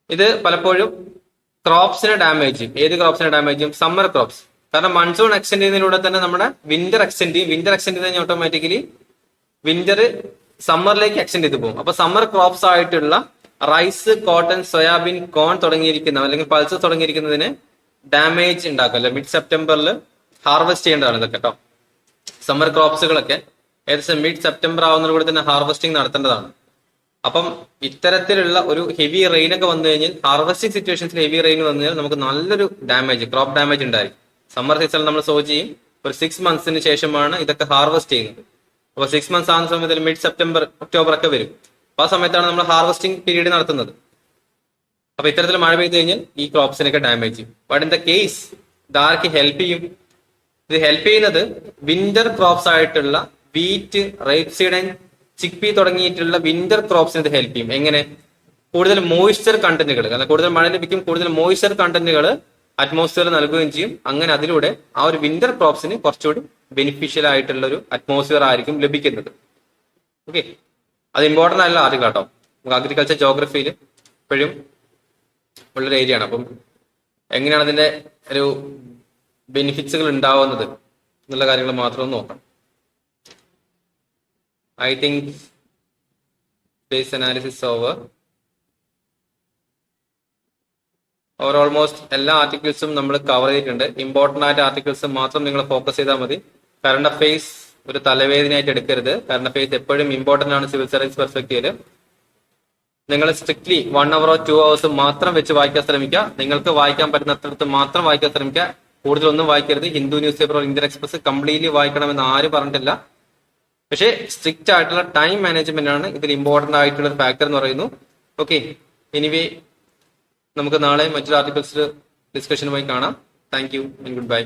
ഇത് പലപ്പോഴും ക്രോപ്സിനെ ഡാമേജ് ചെയ്യും. ഏത് ക്രോപ്സിനെ ഡാമേജ് ചെയ്യും? Summer crops. കാരണം മൺസൂൺ എക്സ്റ്റെൻഡ് ചെയ്യുന്നതിലൂടെ തന്നെ നമ്മുടെ വിന്റർ എക്സ്റ്റെൻഡ് ചെയ്യും. വിന്റർ എക്സ്റ്റെൻഡ് ചെയ്ത് കഴിഞ്ഞാൽ ഓട്ടോമാറ്റിക്കലി വിന്റർ സമ്മറിലേക്ക് എക്സ്റ്റെൻഡ് ചെയ്ത് പോകും. അപ്പൊ സമ്മർ ക്രോപ്സ് ആയിട്ടുള്ള റൈസ്, കോട്ടൺ, സോയാബീൻ, കോൺ തുടങ്ങിയിരിക്കുന്ന അല്ലെങ്കിൽ പൾസസ് തുടങ്ങിയിരിക്കുന്നതിന് ഡാമേജ് ഉണ്ടാക്കും. അല്ലെ മിഡ് സെപ്റ്റംബറിൽ ഹാർവെസ്റ്റ് ചെയ്യേണ്ടതാണ് ഇതൊക്കെ കേട്ടോ. സമ്മർ ക്രോപ്സുകളൊക്കെ ഏകദേശം മിഡ് സെപ്റ്റംബർ ആവുന്നതോടുകൂടി തന്നെ ഹാർവെസ്റ്റിംഗ് നടത്തേണ്ടതാണ്. അപ്പം ഇത്തരത്തിലുള്ള ഒരു ഹെവി റെയിൻ ഒക്കെ വന്നു കഴിഞ്ഞാൽ, ഹാർവെസ്റ്റിംഗ് സിറ്റുവേഷൻസിൽ ഹെവി റെയിൻ വന്നു കഴിഞ്ഞാൽ നമുക്ക് നല്ലൊരു ഡാമേജ്, ക്രോപ്പ് ഡാമേജ് ഉണ്ടായിരിക്കും. സമ്മർ സീസണിൽ നമ്മൾ സോ ചെയ്യും. ഒരു 6 monthsന് ശേഷമാണ് ഇതൊക്കെ ഹാർവെസ്റ്റ് ചെയ്യുന്നത്. അപ്പോൾ 6 months ആകുന്ന സമയത്തിൽ മിഡ് സെപ്റ്റംബർ, ഒക്ടോബർ ഒക്കെ വരും. അപ്പൊ ആ സമയത്താണ് നമ്മൾ ഹാർവെസ്റ്റിംഗ് പീരീഡ് നടത്തുന്നത്. അപ്പൊ ഇത്തരത്തിൽ മഴ പെയ്ത് കഴിഞ്ഞാൽ ഈ ക്രോപ്സിനൊക്കെ ഡാമേജ് ചെയ്യും. ബട്ട് ഇൻ ദ കേസ് ഇത് ആർക്ക് ഹെൽപ്പ് ചെയ്യും? ഇത് ഹെൽപ്പ് ചെയ്യുന്നത് വിന്റർ ക്രോപ്സ് ആയിട്ടുള്ള വീറ്റ്, റേപ്പ് സീഡ് ആൻഡ് ചിക്പി തുടങ്ങിയിട്ടുള്ള വിന്റർ ക്രോപ്സിന് ഇത് ഹെൽപ്പ് ചെയ്യും. എങ്ങനെ? കൂടുതൽ മോയ്സ്ചർ കണ്ടന്റുകൾ, കാരണം കൂടുതൽ മഴ ലഭിക്കും, കൂടുതൽ മോയ്സ്ചർ കണ്ടന്റുകൾ അറ്റ്മോസ്ഫിയർ നൽകുകയും ചെയ്യും. അങ്ങനെ അതിലൂടെ ആ ഒരു വിന്റർ ക്രോപ്സിന് കുറച്ചുകൂടി ബെനിഫിഷ്യൽ ആയിട്ടുള്ള ഒരു അറ്റ്മോസ്ഫിയർ ആയിരിക്കും ലഭിക്കുന്നത്. ഓക്കെ, അത് ഇമ്പോർട്ടന്റ് ആയിട്ടുള്ള ആർട്ടിക്കിൾ കേട്ടോ. നമുക്ക് അഗ്രികൾച്ചർ ജോഗ്രഫിയിൽ എപ്പോഴും ഉള്ളൊരു ഏരിയ ആണ്. അപ്പം എങ്ങനെയാണ് അതിന്റെ ഒരു ബെനിഫിറ്റ്സുകൾ ഉണ്ടാവുന്നത് എന്നുള്ള കാര്യങ്ങൾ മാത്രം നോക്കാം. I think base analysis over. Almost എല്ലാ ആർട്ടിക്കിൾസും നമ്മൾ കവർ ചെയ്തിട്ടുണ്ട്. ഇമ്പോർട്ടന്റ് ആയിട്ട് ആർട്ടിക്കിൾസ് മാത്രം നിങ്ങൾ ഫോക്കസ് ചെയ്താൽ മതി. കറണ്ട് അഫയേഴ്സ് ഒരു തലവേദനയായിട്ട് എടുക്കരുത്. കറണ്ട് അഫയേഴ്സ് എപ്പോഴും ഇമ്പോർട്ടന്റ് ആണ് സിവിൽ സർവീസ് പെർസ്പെക്റ്റീവില്. നിങ്ങൾ സ്ട്രിക്ട്ലി 1 hour or 2 hours മാത്രം വെച്ച് വായിക്കാൻ ശ്രമിക്കുക. നിങ്ങൾക്ക് വായിക്കാൻ പറ്റുന്നത്രത്ത് മാത്രം വായിക്കാൻ ശ്രമിക്കുക. കൂടുതലൊന്നും വായിക്കരുത്. Hindu newspaper, Indian Express completely വായിക്കണമെന്ന് ആരും പറഞ്ഞിട്ടില്ല. പക്ഷേ സ്ട്രിക്റ്റ് ആയിട്ടുള്ള ടൈം മാനേജ്മെന്റ് ആണ് ഇതിൽ ഇമ്പോർട്ടന്റ് ആയിട്ടുള്ള ഒരു ഫാക്ടർ എന്ന് പറയുന്നു. ഓക്കെ, എനിവേ നമുക്ക് നാളെ മറ്റൊരു ആർട്ടിക്കിൾസ് ഡിസ്കഷനുമായി കാണാം. Thank you and good bye.